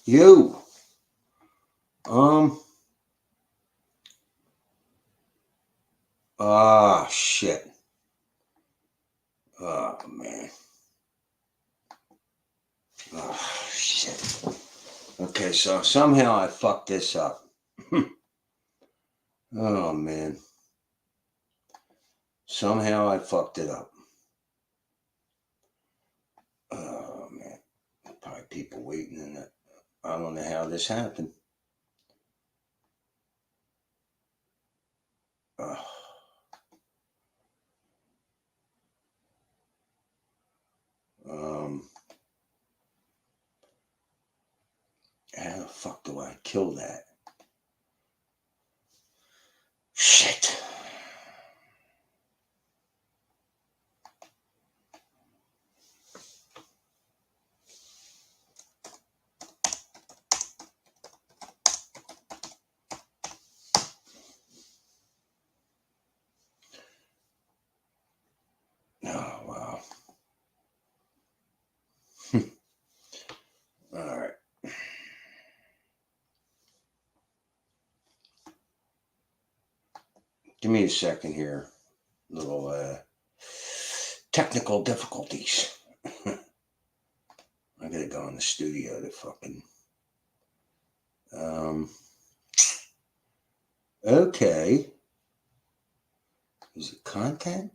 You. Um. Ah, shit. Oh, man. Oh, shit. Okay, so somehow I fucked this up. Oh, man. Somehow I fucked it up. Oh, man. Probably people waiting in it. I don't know how this happened. Oh, um. How the fuck do I kill that? Shit. Oh, wow. All right. Give me a second here. Little technical difficulties. I gotta go in the studio to fucking. Um. Okay. Is it content?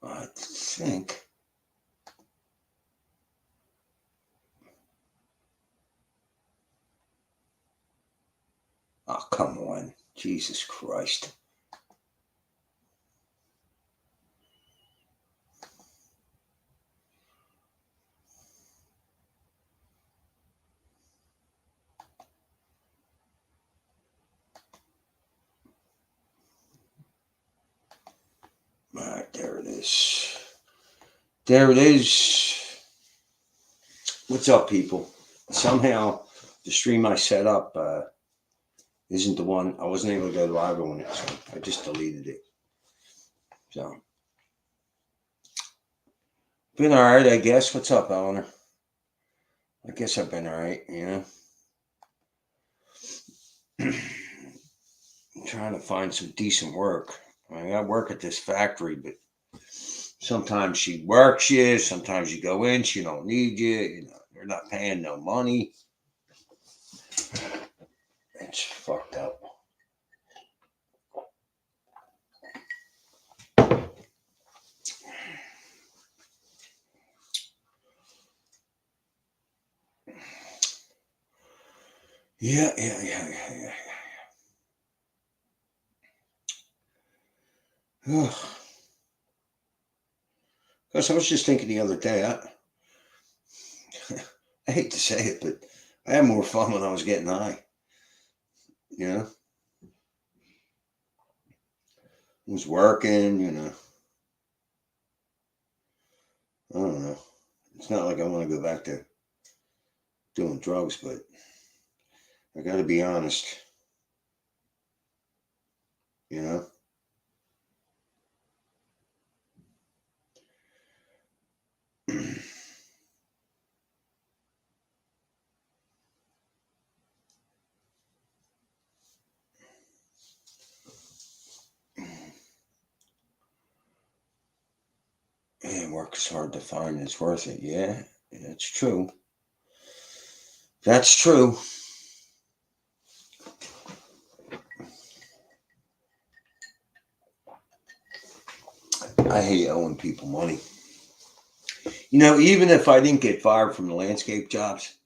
I think. Oh, come on. Jesus Christ. All right, there it is. There it is. What's up, people? Somehow the stream I set up isn't the one. I wasn't able to go live on it, so I just deleted it. So, been all right, I guess. What's up, Eleanor? I guess I've been all right, trying to find some decent work. I mean, I work at this factory, but sometimes she works you, sometimes you go in, she don't need you. They're not paying no money. It's fucked up. Yeah. Because I was just thinking the other day, I hate to say it, but I had more fun when I was getting high. You know, I was working. I don't know. It's not like I want to go back to doing drugs, but I got to be honest. You know, and work is hard to find. It's worth it. Yeah, it's true. That's true. I hate owing people money. Even if I didn't get fired from the landscape jobs,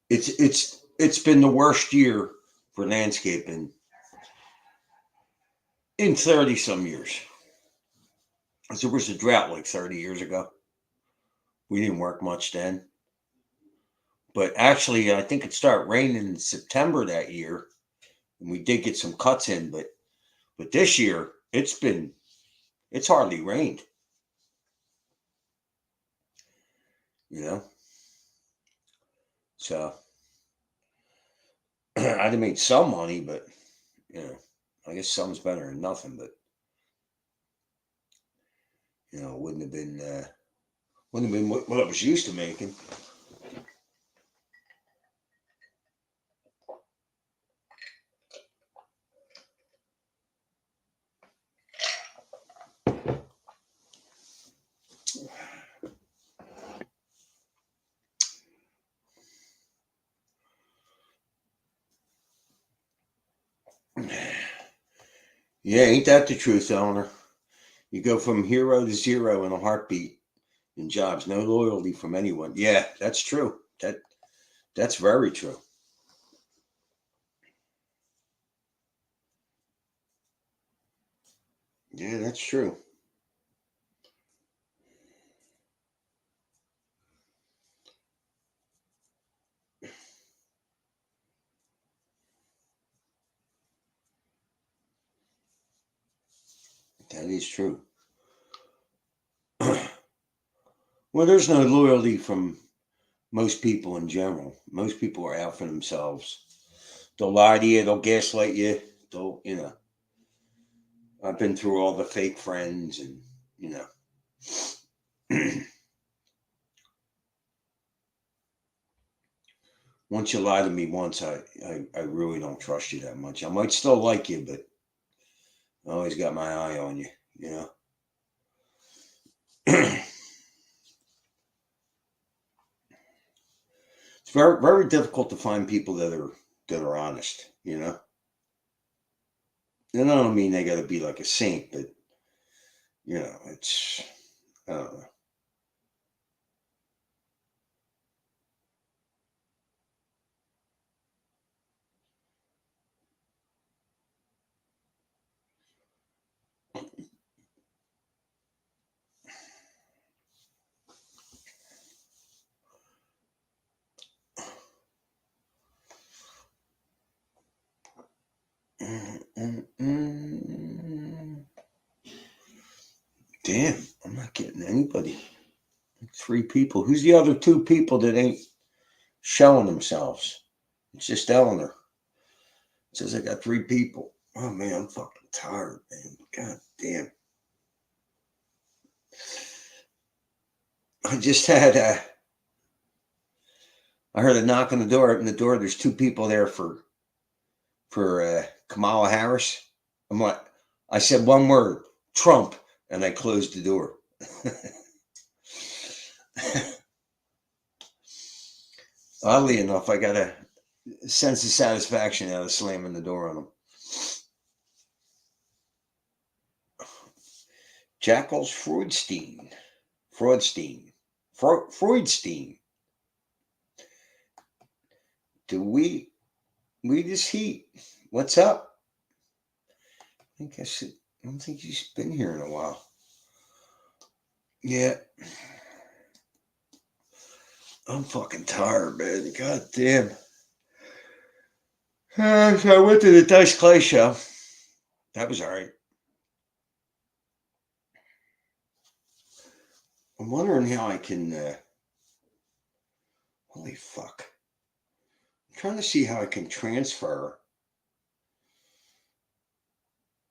it's been the worst year for landscaping in 30 some years. There was a drought like 30 years ago. We didn't work much then. But actually, I think it started raining in September that year, and we did get some cuts in. But this year, it's hardly rained. You know, so I'd have made some money, but you know, I guess some's better than nothing. But it wouldn't have been what I was used to making. Yeah, ain't that the truth, Eleanor? You go from hero to zero in a heartbeat in jobs. No loyalty from anyone. Yeah, that's true. That's very true. Yeah, that's true. That is true. Well, there's no loyalty from most people in general. Most people are out for themselves. They'll lie to you. They'll gaslight you. They'll. I've been through all the fake friends, and you know, once you lie to me once, I really don't trust you that much. I might still like you, but I always got my eye on you. You know. It's very difficult to find people that are honest. You know. And I don't mean they got to be like a saint, but it's I don't know. Damn, I'm not getting anybody. Three people. Who's the other two people that ain't showing themselves? It's just Eleanor. It says I got three people. Oh man, I'm fucking tired, man. God damn. I just had I heard a knock on the door. Open the door. There's two people there for Kamala Harris. I'm like, I said one word, Trump, and I closed the door. Oddly enough, I got a sense of satisfaction out of slamming the door on them. Jackals Freudstein. Do we just heat? What's up? I don't think he's been here in a while. Yeah, I'm fucking tired, man. God damn. So I went to the Dice Clay show. That was all right. I'm wondering how I can. Holy fuck! I'm trying to see how I can transfer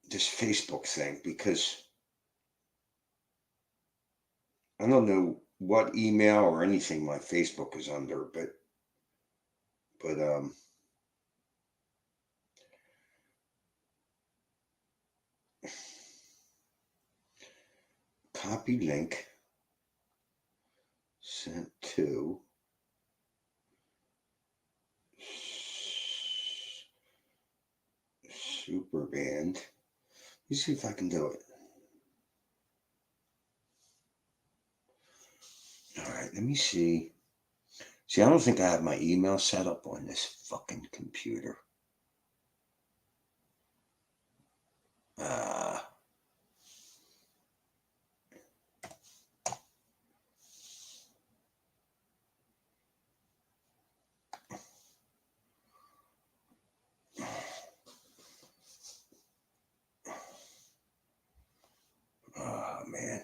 this Facebook thing because I don't know what email or anything my Facebook is under, but copy link sent to super band. Let me see if I can do it. All right, let me see. See, I don't think I have my email set up on this fucking computer. Uh, oh man,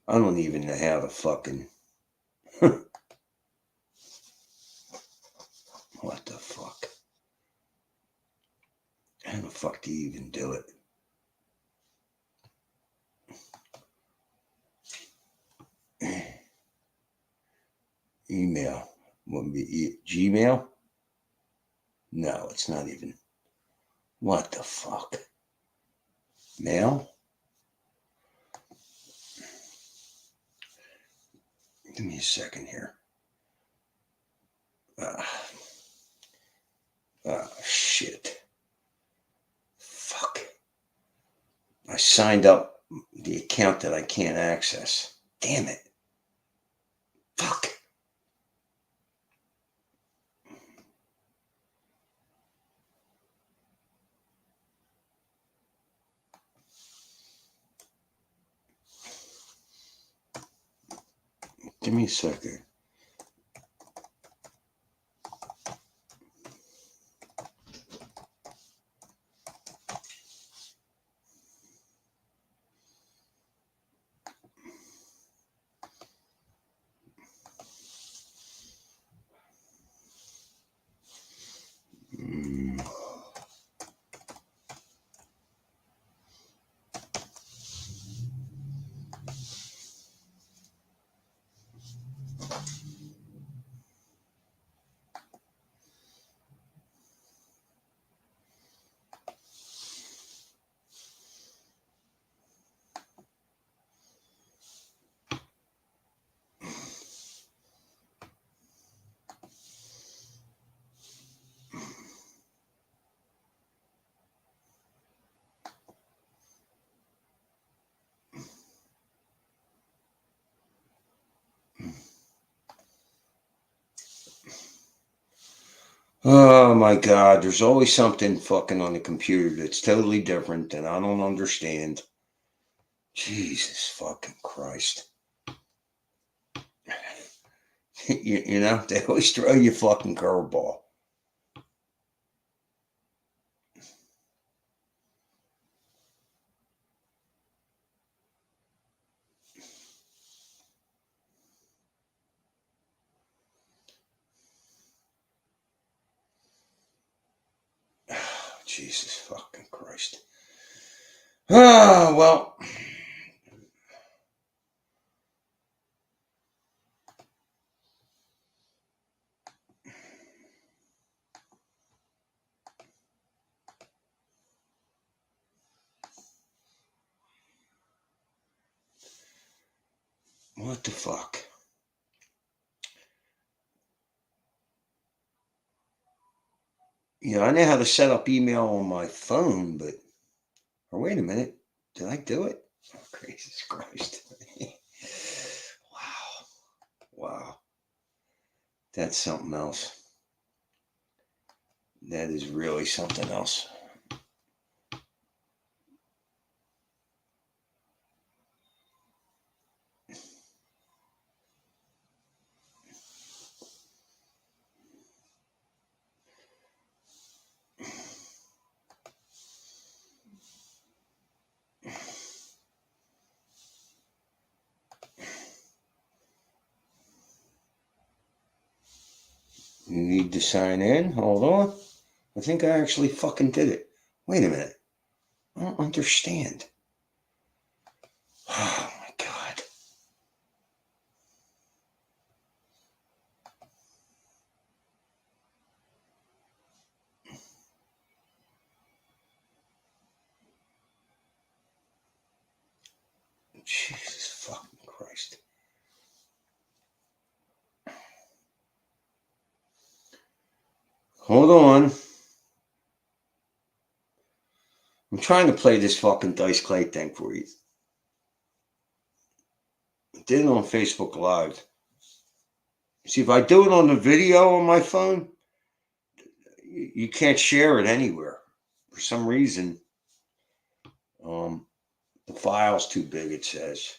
I don't even know how to fucking. What the fuck? How the fuck do you even do it? Email. Wouldn't be Gmail? No, it's not even. What the fuck? Mail? Give me a second here. Uh, shit. Fuck. signed up the account that I can't access. Damn it. Fuck. Give me a second. Oh my God, there's always something fucking on the computer that's totally different and I don't understand. Jesus fucking Christ. You know, they always throw you a fucking curveball. Jesus fucking Christ. Ah, well. What the fuck? Yeah, I know how to set up email on my phone, but. Oh, wait a minute. Did I do it? Oh, Jesus Christ. Wow. Wow. That's something else. That is really something else. You need to sign in. Hold on. I think I actually fucking did it. Wait a minute. I don't understand. Oh my God. Jesus fucking Christ. Hold on. I'm trying to play this fucking Dice Clay thing for you. I did it on Facebook Live. See, if I do it on the video on my phone, you can't share it anywhere. For some reason, the file's too big, it says.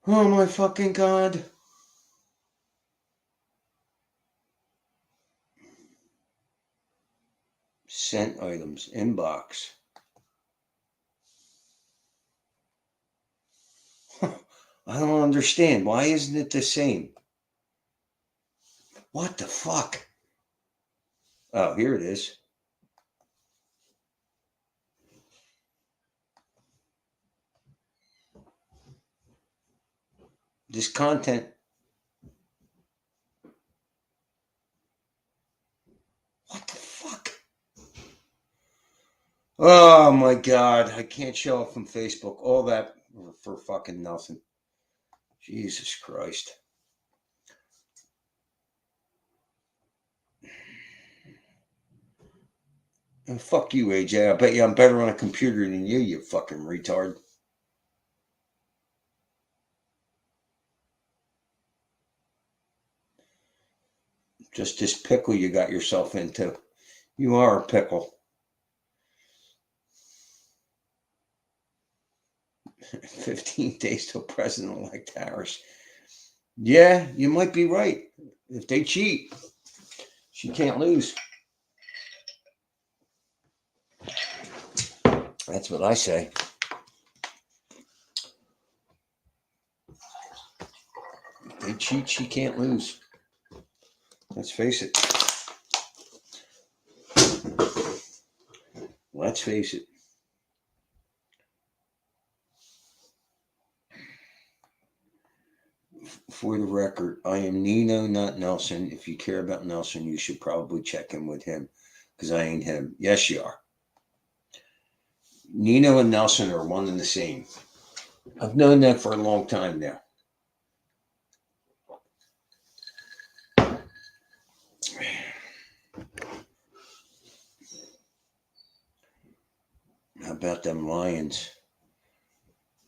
Oh my fucking God. Sent items, inbox. I don't understand. Why isn't it the same? What the fuck? Oh, here it is. This content. What the fuck? Oh my God. I can't show it from Facebook. All that for fucking nothing. Jesus Christ. Fuck you, AJ. I bet you I'm better on a computer than you fucking retard. Just this pickle you got yourself into. You are a pickle. 15 days till President-elect Harris. Yeah, you might be right. If they cheat, she can't lose. That's what I say. If they cheat, she can't lose. Let's face it. Let's face it. For the record, I am Nino, not Nelson. If you care about Nelson, you should probably check in with him because I ain't him. Yes, you are. Nino and Nelson are one and the same. I've known that for a long time now. How about them Lions?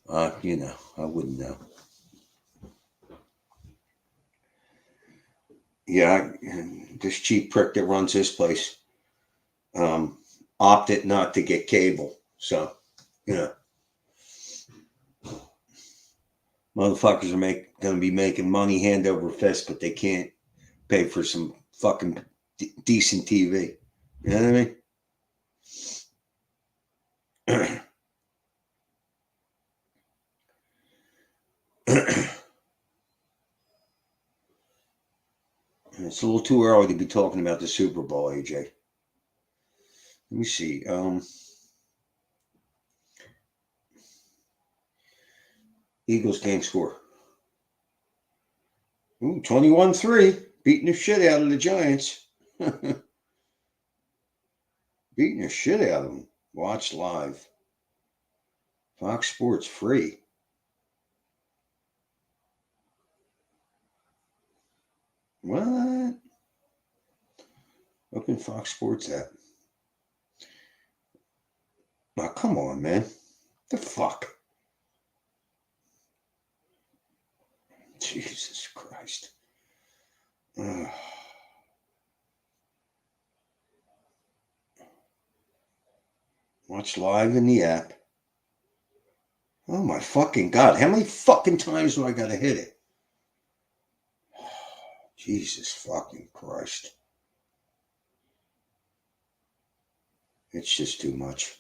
I wouldn't know. Yeah, this cheap prick that runs this place opted not to get cable. So, motherfuckers are going to be making money hand over fist, but they can't pay for some fucking decent TV. You know what I mean? It's a little too early to be talking about the Super Bowl, AJ. Let me see. Eagles game score. Ooh, 21-3. Beating the shit out of the Giants. Beating the shit out of them. Watch live. Fox Sports free. What? Open Fox Sports app. Now, come on, man. The fuck? Jesus Christ. Ugh. Watch live in the app. Oh my fucking God. How many fucking times do I gotta hit it? Jesus fucking Christ. It's just too much.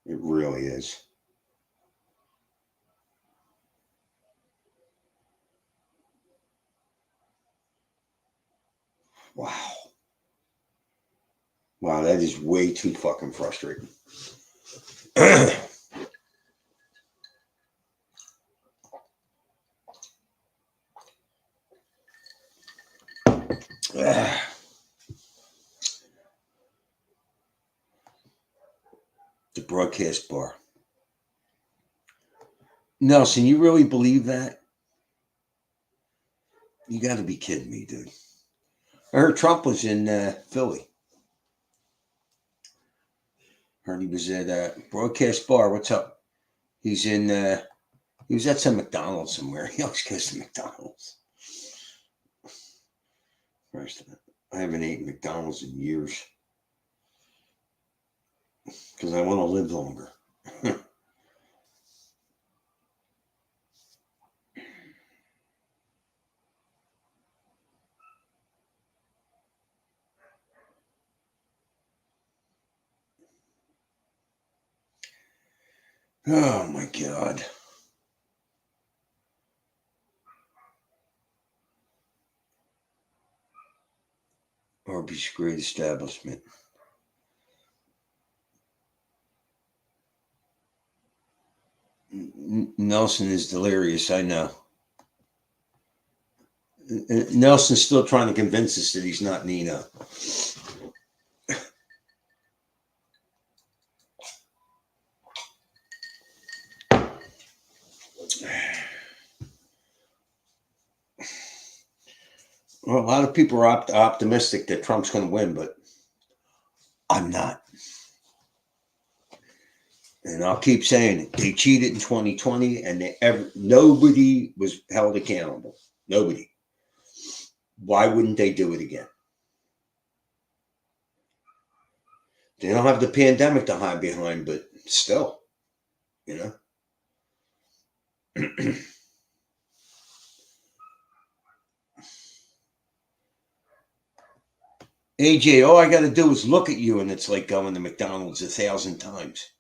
It really is. Wow. Wow, that is way too fucking frustrating. The broadcast bar. Nelson, you really believe that? You got to be kidding me, dude. I heard Trump was in Philly. Heard he was at broadcast bar. What's up? He's in. He was at some McDonald's somewhere. He always goes to McDonald's. First, I haven't eaten McDonald's in years because I want to live longer. Oh my God. Arby's great establishment. Nelson is delirious, I know. Nelson's still trying to convince us that he's not Nino. Well, a lot of people are optimistic that Trump's going to win, but I I'm not. And I'll keep saying it. They cheated in 2020 and nobody was held accountable. Nobody. Why wouldn't they do it again? They don't have the pandemic to hide behind, but still, you know. AJ, all I got to do is look at you, and it's like going to McDonald's 1,000 times.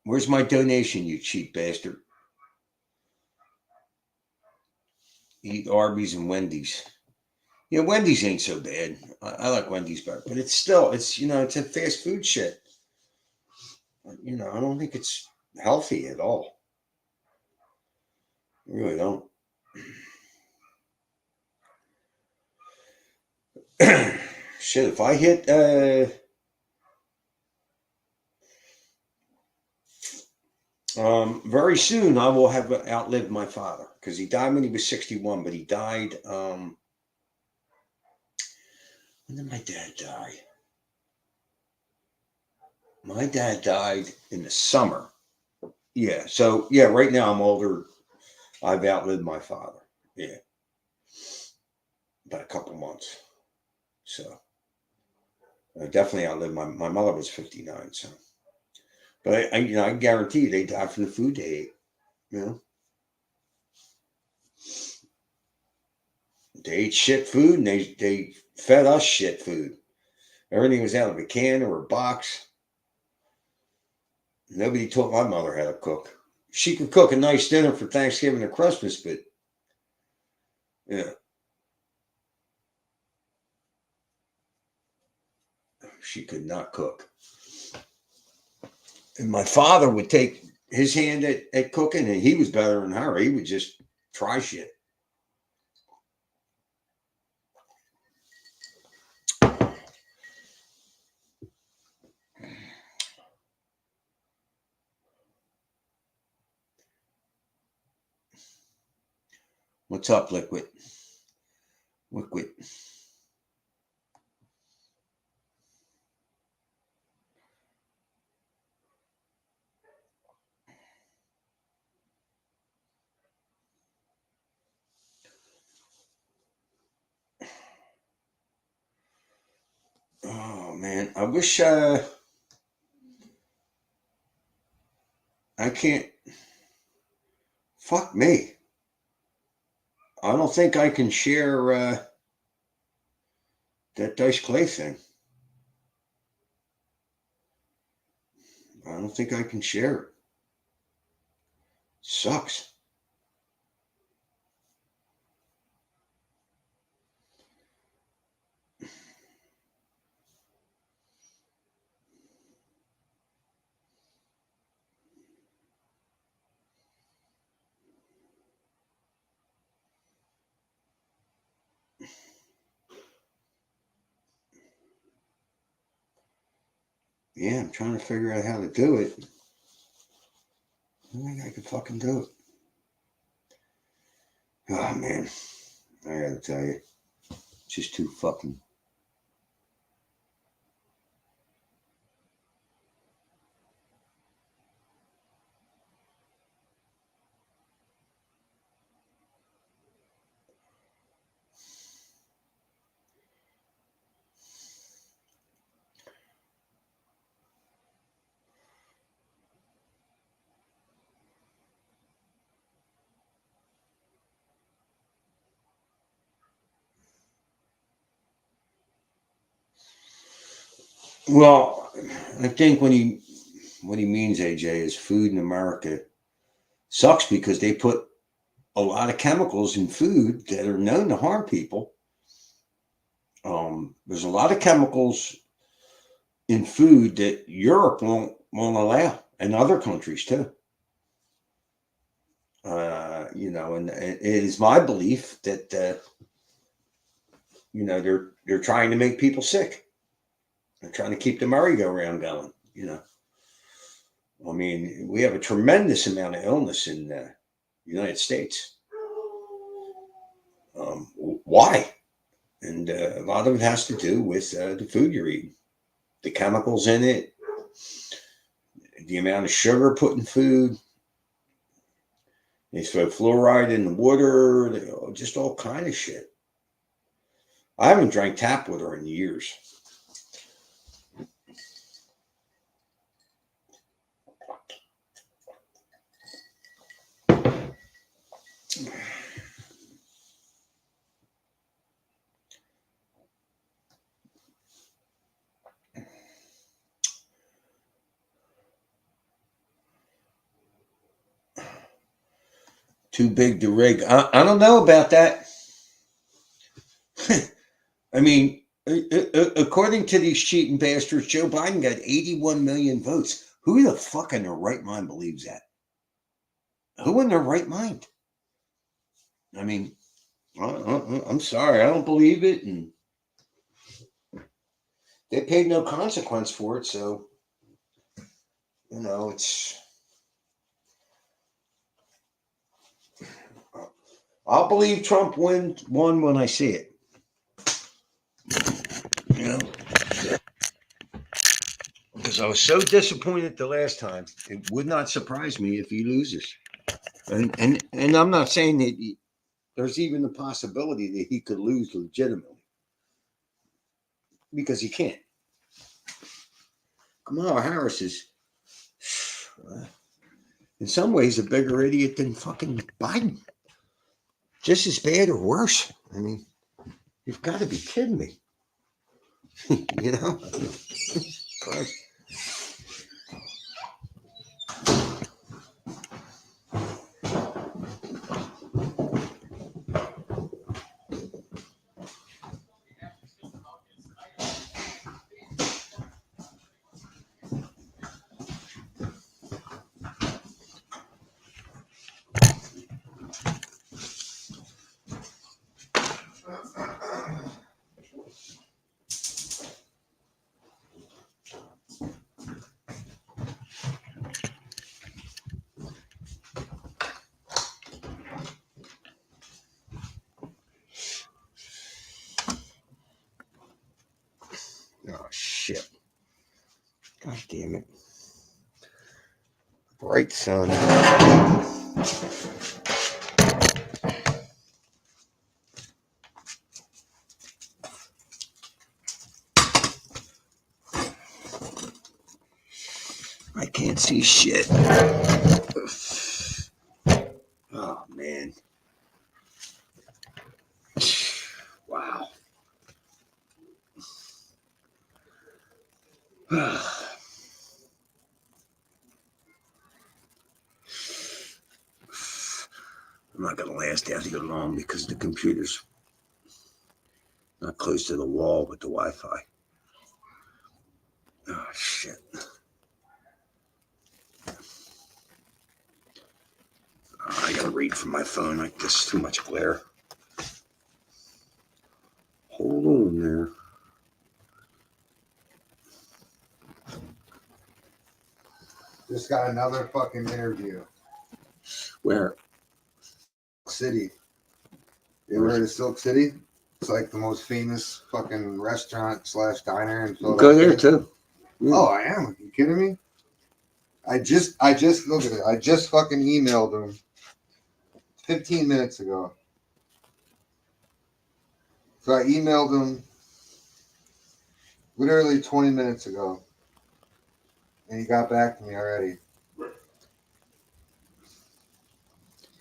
Where's my donation, you cheap bastard? Eat Arby's and Wendy's. Yeah, Wendy's ain't so bad. I like Wendy's better, but it's still, it's a fast food shit. I don't think it's healthy at all. I really don't. Shit, if I hit very soon, I will have outlived my father because he died when he was 61, but he died. When did my dad die? My dad died in the summer. Yeah, so yeah, right now I'm older. I've outlived my father. Yeah, about a couple months. So I definitely outlived my mother was 59. So, but I guarantee you they died from the food they ate. You know, they ate shit food and they fed us shit food. Everything was out of a can or a box. Nobody taught my mother how to cook. She could cook a nice dinner for Thanksgiving or Christmas, but yeah, she could not cook. And my father would take his hand at cooking, and he was better than her. He would just try shit. What's up, Liquid? Liquid. Oh man, I wish I can't. Fuck me. I don't think I can share that Dice Clay thing. I don't think I can share it. Sucks. Yeah, I'm trying to figure out how to do it. I don't think I can fucking do it. Oh man, I gotta tell you, it's just too fucking. Well, I think what he means, AJ, is food in America sucks because they put a lot of chemicals in food that are known to harm people. There's a lot of chemicals in food that Europe won't allow, and other countries too. And it is my belief that they're trying to make people sick. They're trying to keep the merry-go-round going. I mean, we have a tremendous amount of illness in the United States. Why? And a lot of it has to do with the food you're eating, the chemicals in it, the amount of sugar put in food. They throw fluoride in the water, just all kind of shit. I haven't drank tap water in years. Too big to rig. I don't know about that. I mean, according to these cheating bastards, Joe Biden got 81 million votes. Who the fuck in their right mind believes that? Who in their right mind? I mean, I'm sorry, I don't believe it, and they paid no consequence for it. So, it's. I'll believe Trump won when I see it. Because I was so disappointed the last time, it would not surprise me if he loses. And I'm not saying that there's even the possibility that he could lose legitimately, because he can't. Kamala Harris is, in some ways, a bigger idiot than fucking Biden. Just as bad or worse. I mean, you've got to be kidding me. Oh, shit. God damn it. Bright sun. I can't see shit. Oh, man. Wow. I'm not going to last out here long because the computer's not close to the wall with the Wi-Fi. Oh, shit. I got to read from my phone. Like, this is too much glare. Hold on there. Just got another fucking interview. Where? City. You ever heard of Silk City? It's like the most famous fucking restaurant / diner in Philadelphia. Go there too. Oh, I am. Are you kidding me? I just look at it. I just fucking emailed them 15 minutes ago. So I emailed them literally 20 minutes ago. And he got back to me already.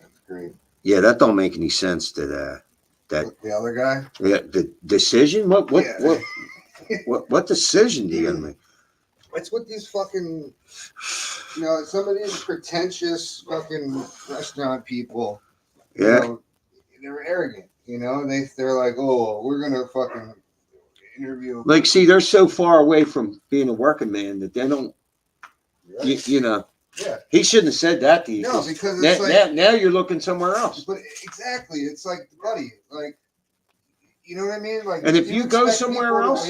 That's great. Yeah, that don't make any sense to that. The other guy? Yeah, the decision? What Yeah. what decision do you gotta make? It's what these fucking, some of these pretentious fucking restaurant people, Yeah. They're arrogant, they're like, oh, we're going to fucking interview. Like, see, they're so far away from being a working man that they don't, Right. Yeah. He shouldn't have said that to you. No, because it's now you're looking somewhere else. But exactly, it's like, buddy, like, you know what I mean? Like, and if you go somewhere else,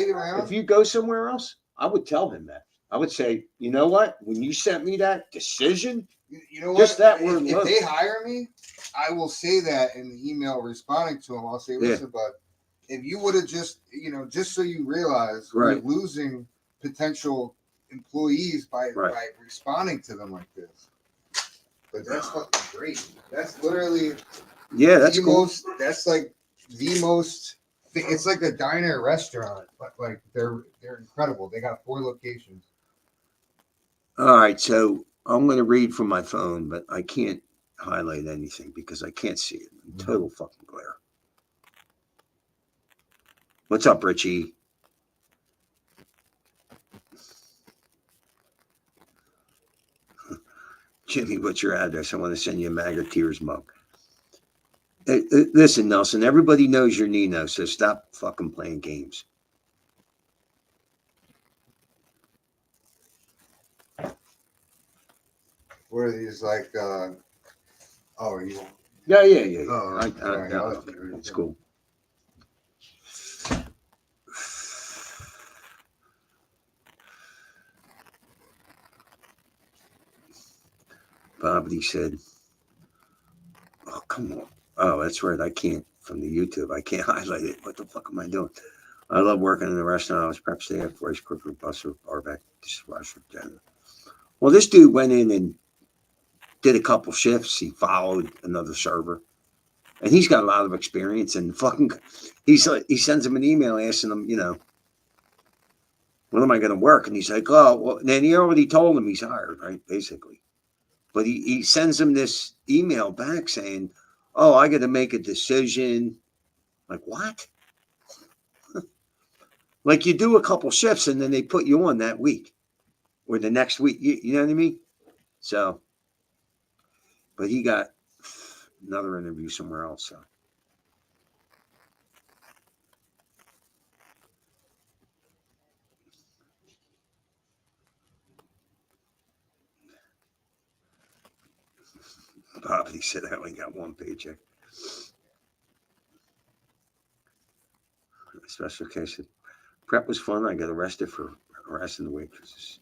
I would tell him that. I would say, you know what? When you sent me that decision, you know what? Just that word. If they hire me, I will say that in the email responding to him. I'll say, listen, bud, if you would have just, just so you realize, Right. we're losing potential employees by Right. by responding to them like this. But that's fucking great. That's literally That's the cool. most. That's like the most. It's like a diner restaurant, but like they're incredible. They got 4 locations. All right, so I'm going to read from my phone, but I can't highlight anything because I can't see it. Total fucking glare. What's up, Richie? Jimmy, what's your address? I want to send you a Maggot Tears mug. Listen, Nelson, everybody knows you're Nino, so stop fucking playing games. What are these like? Oh, you? Yeah. Oh, It's cool. Bobbity said, "Oh, come on. Oh, that's right. I can't, from the YouTube, I can't highlight it. What the fuck am I doing? I love working in the restaurant. I was prep staff, rice cooker, busser, barback, dishwasher, janitor. Well, this dude went in and did a couple shifts. He followed another server. And he's got a lot of experience. And fucking, he sends him an email asking him, when am I going to work? And he's like, oh, well, then he already told him he's hired, right? Basically. But he sends him this email back saying, oh, I got to make a decision. Like, what? Like you do a couple shifts and then they put you on that week or the next week. You know what I mean? So, but he got another interview somewhere else. So. Bobby said I only got one paycheck. Special case. Prep was fun. I got arrested for harassing the waitresses.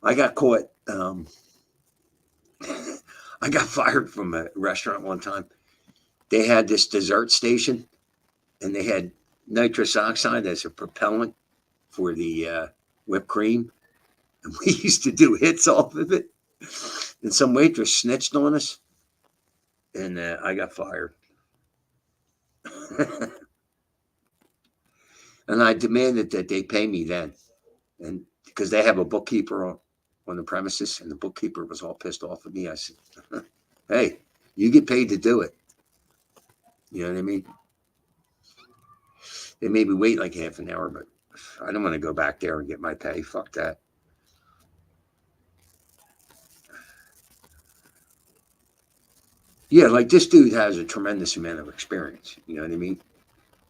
I got caught. I got fired from a restaurant one time. They had this dessert station, and they had nitrous oxide as a propellant for the whipped cream. And we used to do hits off of it. And some waitress snitched on us, and I got fired. And I demanded that they pay me then, and because they have a bookkeeper on the premises, and the bookkeeper was all pissed off at me. I said, "Hey, you get paid to do it." You know what I mean? They made me wait like half an hour, but I don't want to go back there and get my pay. Fuck that. Yeah, like this dude has a tremendous amount of experience. You know what I mean?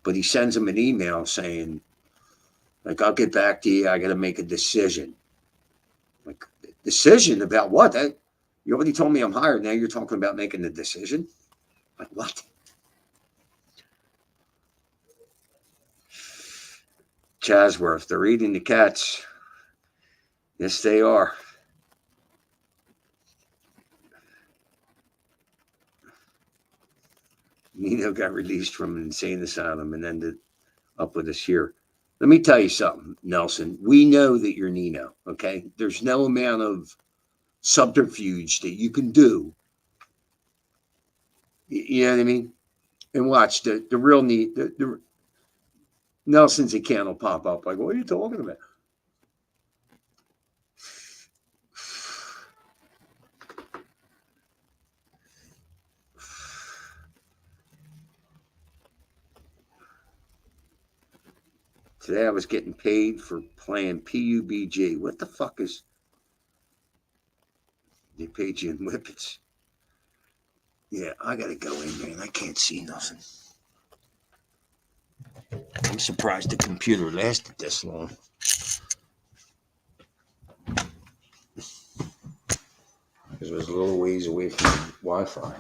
But he sends him an email saying, like, I'll get back to you. I got to make a decision. Like, decision about what? You already told me I'm hired. Now you're talking about making a decision? Like, what? Chasworth, they're eating the cats. Yes, they are. Nino got released from an insane asylum and ended up with us here. Let me tell you something, Nelson. We know that you're Nino, okay? There's no amount of subterfuge that you can do. You know what I mean? And watch the real neat. The Nelson's account will pop up. Like, what are you talking about? Today I was getting paid for playing PUBG. What the fuck is? They paid you in whippets. Yeah, I gotta go in, man. I can't see nothing. I'm surprised the computer lasted this long. Because it was a little ways away from Wi-Fi.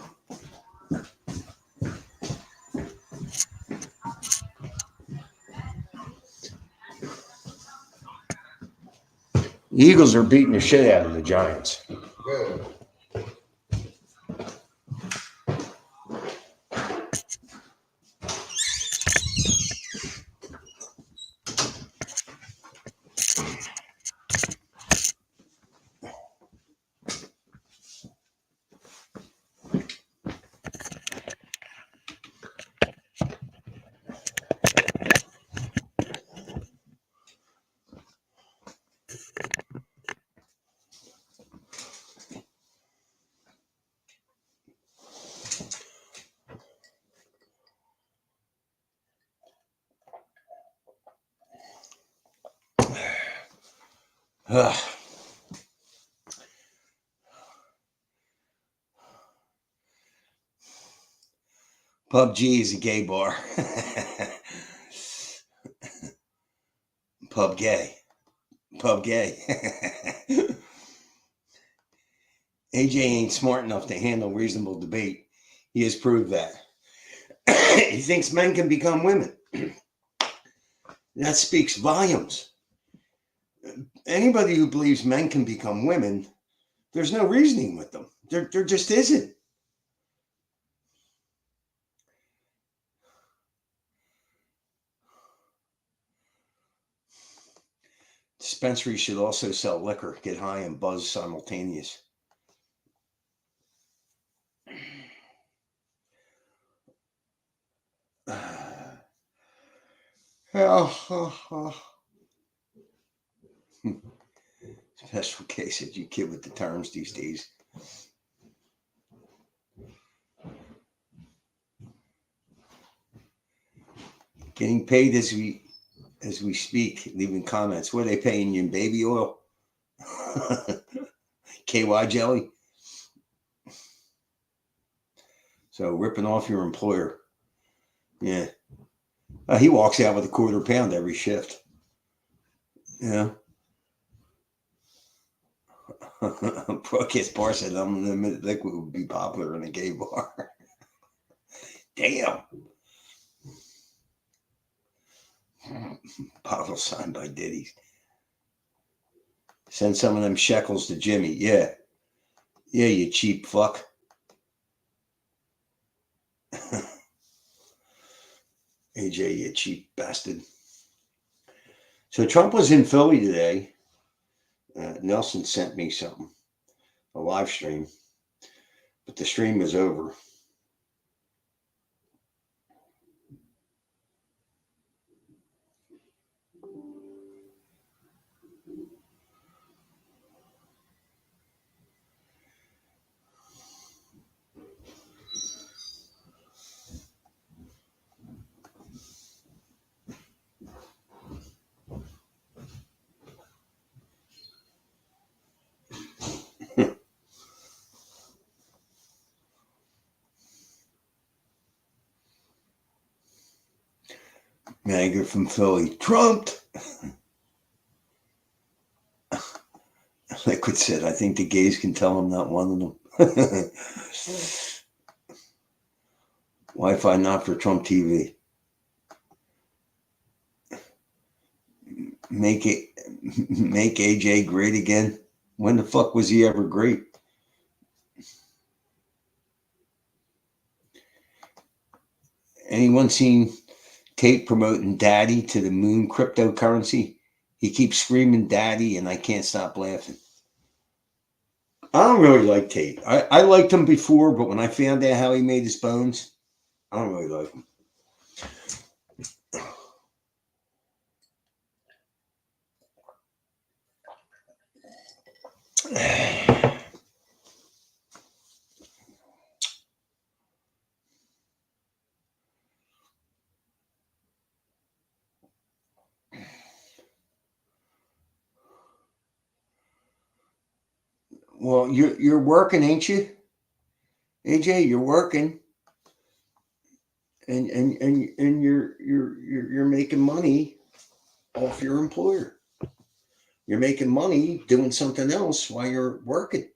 The Eagles are beating the shit out of the Giants. Good. Ugh. PUBG is a gay bar. Pub gay. Pub gay. AJ ain't smart enough to handle reasonable debate. He has proved that. He thinks men can become women. That speaks volumes. Anybody who believes men can become women, there's no reasoning with them. There just isn't. Dispensaries should also sell liquor, get high and buzz simultaneous. Special case of you kid with the terms these days. Getting paid as we speak, leaving comments. What are they paying you in baby oil? KY jelly? So ripping off your employer. Yeah. He walks out with £1/4 every shift. Yeah. Broadcast bar said unlimited liquid would be popular in a gay bar. Damn. Bottle signed by Diddy's. Send some of them shekels to Jimmy. Yeah. Yeah, you cheap fuck. AJ, you cheap bastard. So Trump was in Philly today. Nelson sent me something, a live stream, but the stream is over. Maggot from Philly. Trump. Liquid said, I think the gays can tell I'm not one of them. Wi-Fi not for Trump TV. Make AJ great again. When the fuck was he ever great? Anyone seen Tate promoting Daddy to the moon cryptocurrency? He keeps screaming Daddy and I can't stop laughing. I don't really like Tate. I liked him before, but when I found out how he made his bones, I don't really like him. Well, you're working, ain't you? AJ, you're working. And you're making money off your employer. You're making money doing something else while you're working.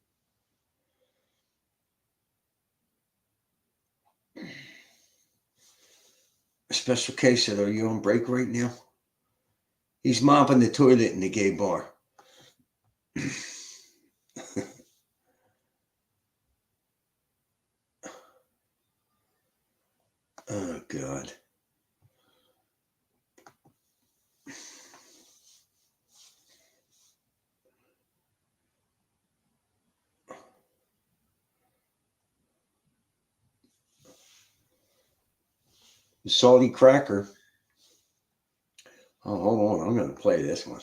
A special case said, are you on break right now? He's mopping the toilet in the gay bar. Oh, God. The salty cracker. Oh, hold on. I'm going to play this one.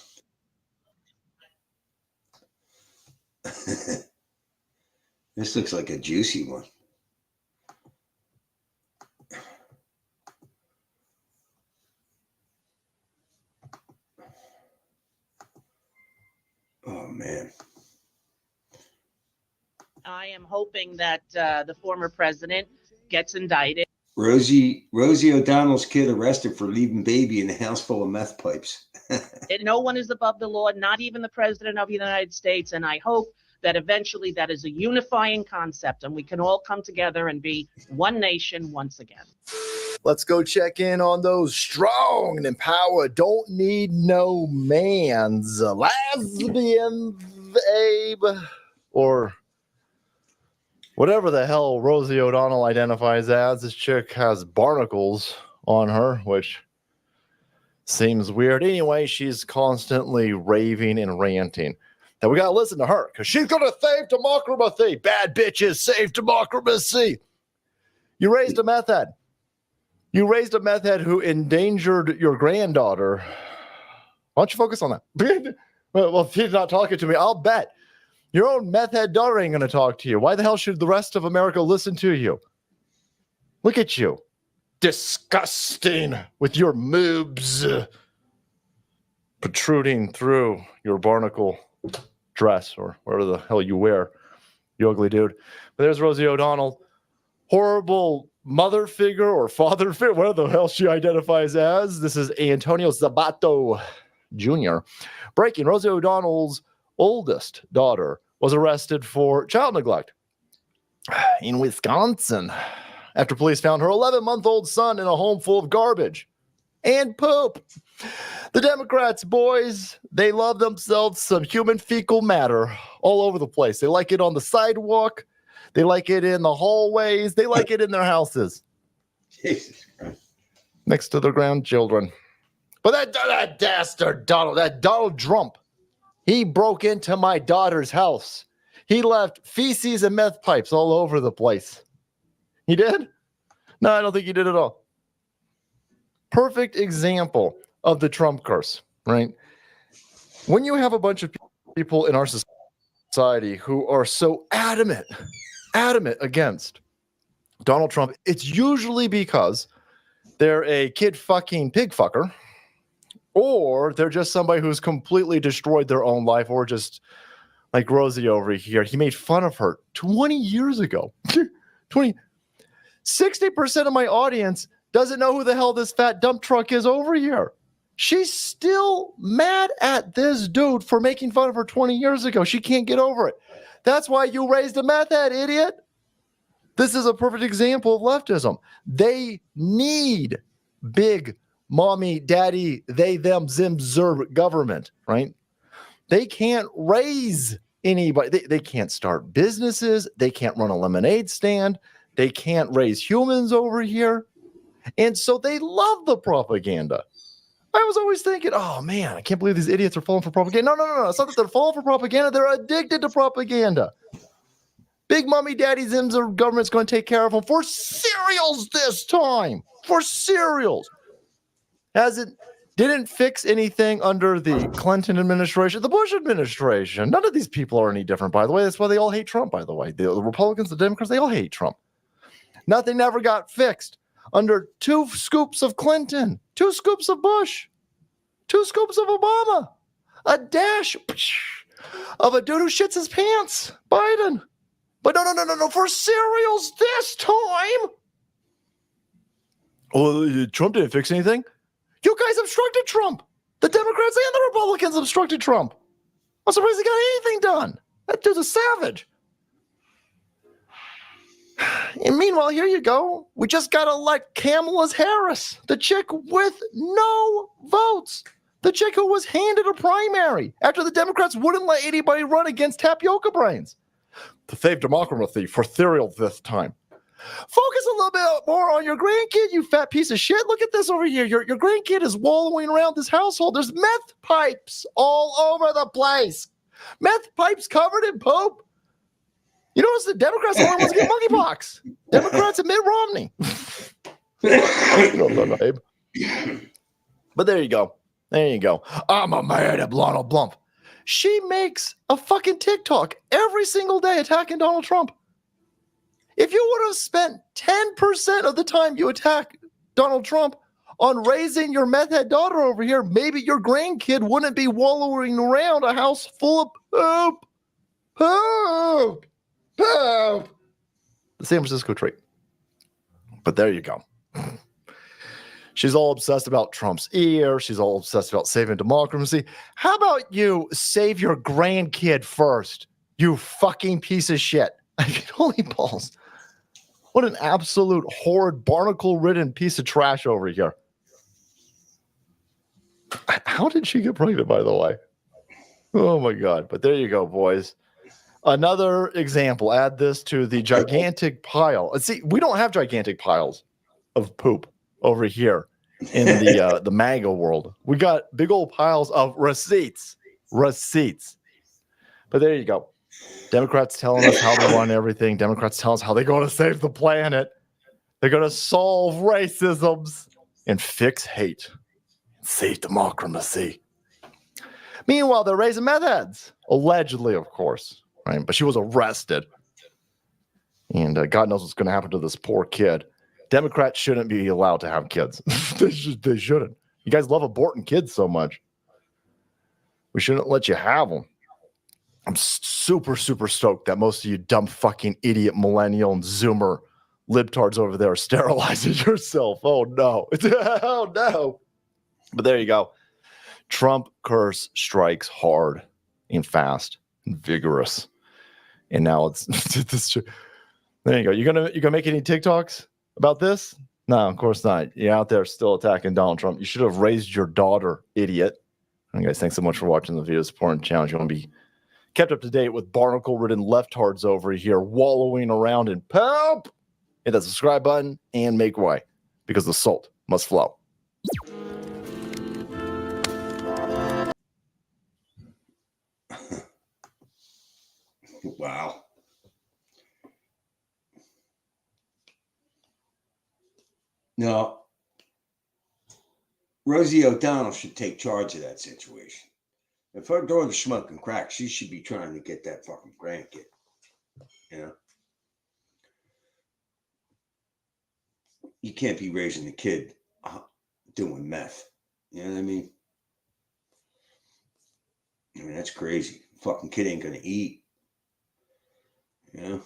This looks like a juicy one. Oh, I am hoping that the former president gets indicted. Rosie O'Donnell's kid arrested for leaving baby in a house full of meth pipes. And no one is above the law, not even the president of the United States. And I hope that eventually that is a unifying concept and we can all come together and be one nation once again. Let's go check in on those strong and empowered, don't need no man's lesbian babe, or whatever the hell Rosie O'Donnell identifies as. This chick has barnacles on her, which seems weird. Anyway, she's constantly raving and ranting that we got to listen to her because she's going to save democracy. Bad bitches save democracy. You raised a meth head. You raised a meth head who endangered your granddaughter. Why don't you focus on that? Well, if she's not talking to me, I'll bet your own meth head daughter ain't going to talk to you. Why the hell should the rest of America listen to you? Look at you. Disgusting with your moobs protruding through your barnacle dress or whatever the hell you wear, you ugly dude. But there's Rosie O'Donnell. Horrible mother figure or father figure, whatever the hell she identifies as. This is Antonio Sabato Jr. Breaking: Rosie O'Donnell's oldest daughter was arrested for child neglect in Wisconsin after police found her 11-month-old son in a home full of garbage and poop. The Democrats, boys, they love themselves some human fecal matter all over the place. They like it on the sidewalk. They like it in the hallways. They like it in their houses. Jesus Christ. Next to their grandchildren. But that dastard Donald Trump, he broke into my daughter's house. He left feces and meth pipes all over the place. He did? No, I don't think he did at all. Perfect example of the Trump curse, right? When you have a bunch of people in our society who are so adamant against Donald Trump, it's usually because they're a kid fucking pig fucker, or they're just somebody who's completely destroyed their own life, or just like Rosie over here. He made fun of her 20 years ago. 60% of my audience doesn't know who the hell this fat dump truck is over here. She's still mad at this dude for making fun of her 20 years ago. She can't get over it. That's why you raised a meth head, idiot. This is a perfect example of leftism. They need big mommy, daddy, they, them, zim, zerb government, right? They can't raise anybody. They can't start businesses. They can't run a lemonade stand. They can't raise humans over here. And so they love the propaganda. I was always thinking, oh man, I can't believe these idiots are falling for propaganda. No. It's not that they're falling for propaganda. They're addicted to propaganda. Big mommy, daddy, Zims, or government's going to take care of them for cereals this time. For cereals. Didn't fix anything under the Clinton administration, the Bush administration. None of these people are any different, by the way. That's why they all hate Trump, by the way. The Republicans, the Democrats, they all hate Trump. Nothing ever got fixed under 2 scoops of Clinton, 2 scoops of Bush, 2 scoops of Obama, a dash of a dude who shits his pants, Biden. But no, for cereals this time. Oh, Trump didn't fix anything. You guys obstructed Trump. The Democrats and the Republicans obstructed Trump. I'm surprised he got anything done. That dude's a savage. And meanwhile, here you go. We just got to elect Kamala Harris, the chick with no votes. The chick who was handed a primary after the Democrats wouldn't let anybody run against tapioca brains. To save democracy for cereal this time. Focus a little bit more on your grandkid, you fat piece of shit. Look at this over here. Your grandkid is wallowing around this household. There's meth pipes all over the place. Meth pipes covered in poop. You notice the Democrats are the ones that get monkeypox. Democrats and Mitt Romney. No, babe. But there you go. There you go. I'm a man at Donald Trump. She makes a fucking TikTok every single day attacking Donald Trump. If you would have spent 10% of the time you attack Donald Trump on raising your meth head daughter over here, maybe your grandkid wouldn't be wallowing around a house full of poop. Poop. Poop. The San Francisco tree. But there you go. She's all obsessed about Trump's ear. She's all obsessed about saving democracy. How about you save your grandkid first? You fucking piece of shit. I mean, holy balls. What an absolute horrid, barnacle-ridden piece of trash over here. How did she get pregnant, by the way? Oh, my God. But there you go, boys. Another example. Add this to the gigantic pile. Let's see, we don't have gigantic piles of poop over here in the MAGA world. We got big old piles of receipts. But there you go. Democrats telling us how to run everything. Democrats telling us how they're going to save the planet. They're going to solve racisms and fix hate. Save democracy. Meanwhile, they're raising meth heads. Allegedly, of course. Right? But she was arrested. And God knows what's going to happen to this poor kid. Democrats shouldn't be allowed to have kids. They shouldn't. You guys love aborting kids so much. We shouldn't let you have them. I'm super, super stoked that most of you dumb fucking idiot millennial and Zoomer libtards over there are sterilizing yourself. Oh, no. Oh, no. But there you go. Trump curse strikes hard and fast and vigorous. And now it's there you go. You're gonna make any TikToks about this? No, of course not. You're out there still attacking Donald Trump. You should have raised your daughter, idiot. And guys, thanks so much for watching the video, supporting the channel. You want to be kept up to date with barnacle-ridden leftards over here wallowing around in poop. Hit that subscribe button and make way, because the salt must flow. Wow. No, Rosie O'Donnell should take charge of that situation. If her daughter's smoking crack, she should be trying to get that fucking grandkid. You know? You can't be raising a kid doing meth. You know what I mean? That's crazy. Fucking kid ain't gonna eat. You know?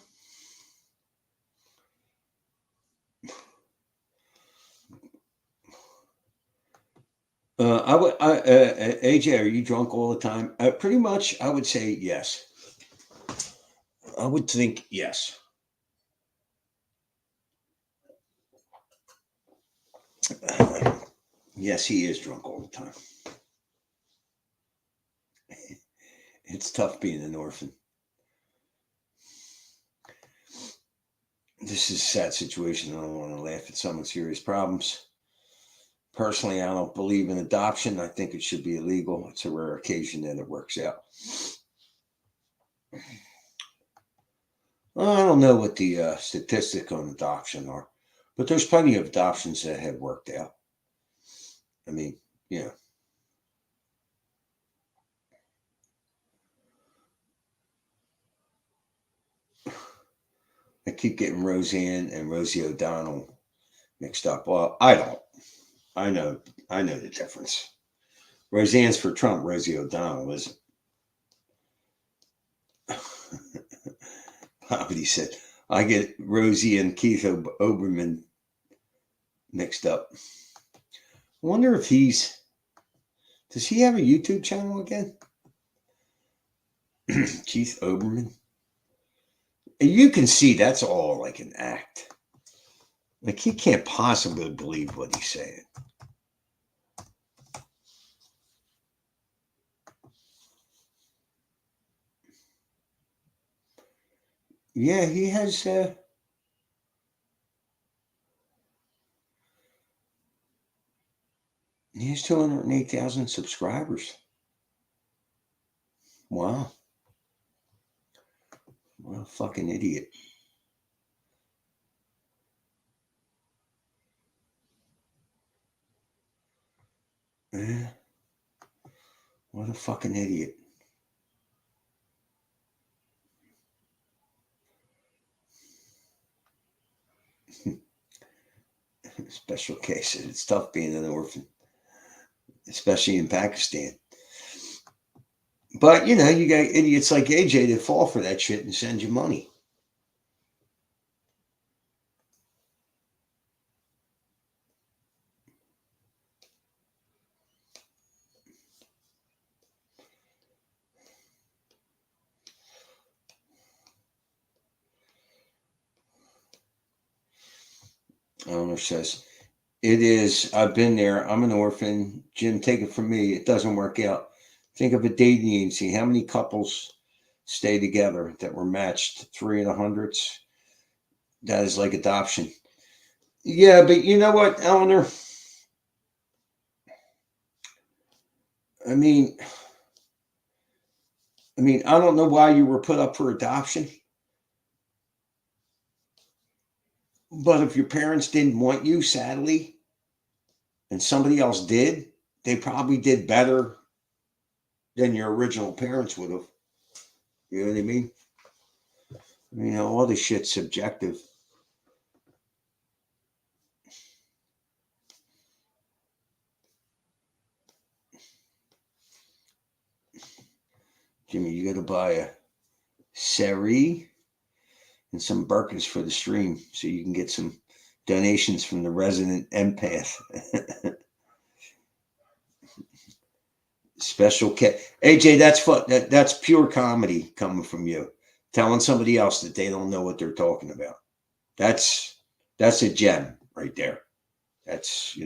AJ, are you drunk all the time? Pretty much, I would say yes. I would think yes. Yes, he is drunk all the time. It's tough being an orphan. This is a sad situation. I don't want to laugh at someone's serious problems. Personally, I don't believe in adoption. I think it should be illegal. It's a rare occasion that it works out. Well, I don't know what the statistics on adoption are, but there's plenty of adoptions that have worked out. I mean, yeah. I keep getting Roseanne and Rosie O'Donnell mixed up. Well, I don't. I know the difference. Roseanne's for Trump. Rosie O'Donnell isn't. Poverty said, I get Rosie and Keith Olbermann mixed up. I wonder if does he have a YouTube channel again? Keith Olbermann. And you can see that's all like an act. Like he can't possibly believe what he's saying. Yeah, he has he has 208,000 subscribers. Wow. What a fucking idiot. Yeah. What a fucking idiot. Special case. It's tough being an orphan, especially in Pakistan. But, you got idiots like AJ that fall for that shit and send you money. Owner says, it is. I've been there. I'm an orphan. Jim, take it from me. It doesn't work out. Think of a dating agency. How many couples stay together that were matched? 3 in the hundreds. That is like adoption. Yeah, but you know what, Eleanor? I mean, I don't know why you were put up for adoption. But if your parents didn't want you, sadly, and somebody else did, they probably did better than your original parents would have. You know what I mean? All this shit's subjective. Jimmy, you got to buy a Sari and some Birkins for the stream so you can get some donations from the resident empath. Special cat. AJ, that's fun. That's pure comedy coming from you. Telling somebody else that they don't know what they're talking about. That's a gem right there. That's,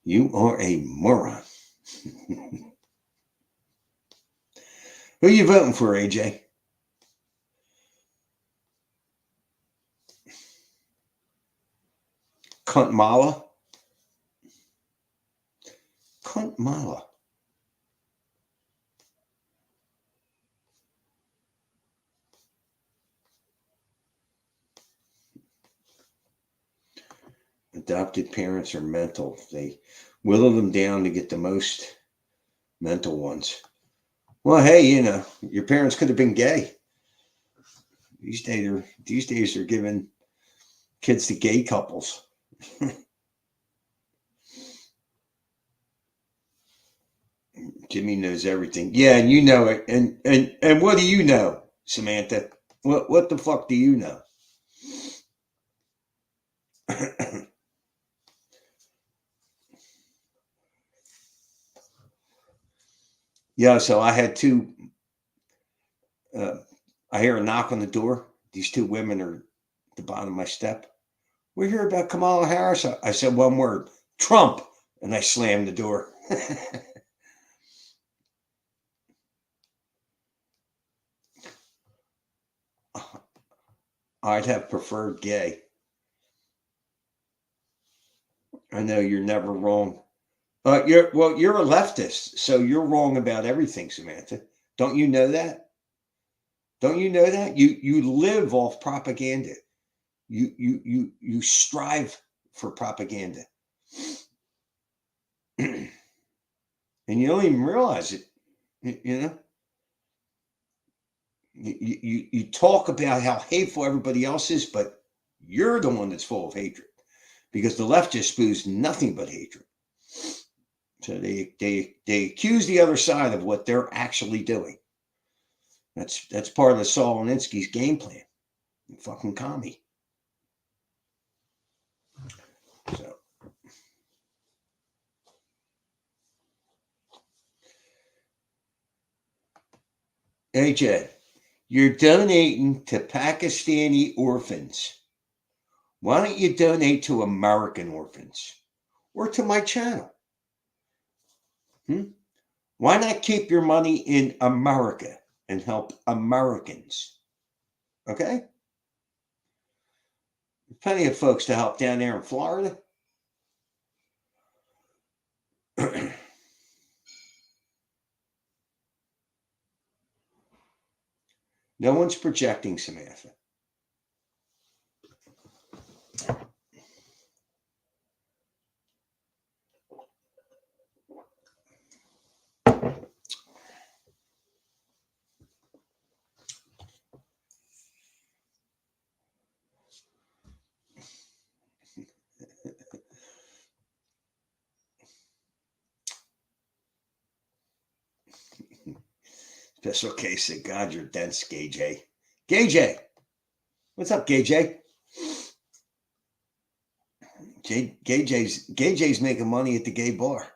you are a moron. Who are you voting for, AJ? Cunt Mala? Cunt Mala. Adopted parents are mental. They whittle them down to get the most mental ones. Well, hey, your parents could have been gay. These days they're giving kids to gay couples. Jimmy knows everything. Yeah, and you know it. And what do you know, Samantha? What the fuck do you know? Yeah, so I had two. I hear a knock on the door. These two women are at the bottom of my step. We hear about Kamala Harris. I said one word, Trump, and I slammed the door. I'd have preferred gay. I know you're never wrong. You're a leftist, so you're wrong about everything, Samantha. Don't you know that? Don't you know that? You live off propaganda. You strive for propaganda. And you don't even realize it. You talk about how hateful everybody else is, but you're the one that's full of hatred because the left just spews nothing but hatred. So they accuse the other side of what they're actually doing. That's part of the Saul Alinsky's game plan. Fucking commie. So AJ, you're donating to Pakistani orphans. Why don't you donate to American orphans or to my channel? Why not keep your money in America and help Americans? Okay? Plenty of folks to help down there in Florida. No one's projecting, Samantha. Special case of God, you're dense, Gay J. Gay J. What's up, Gay J? Gay J's making money at the gay bar.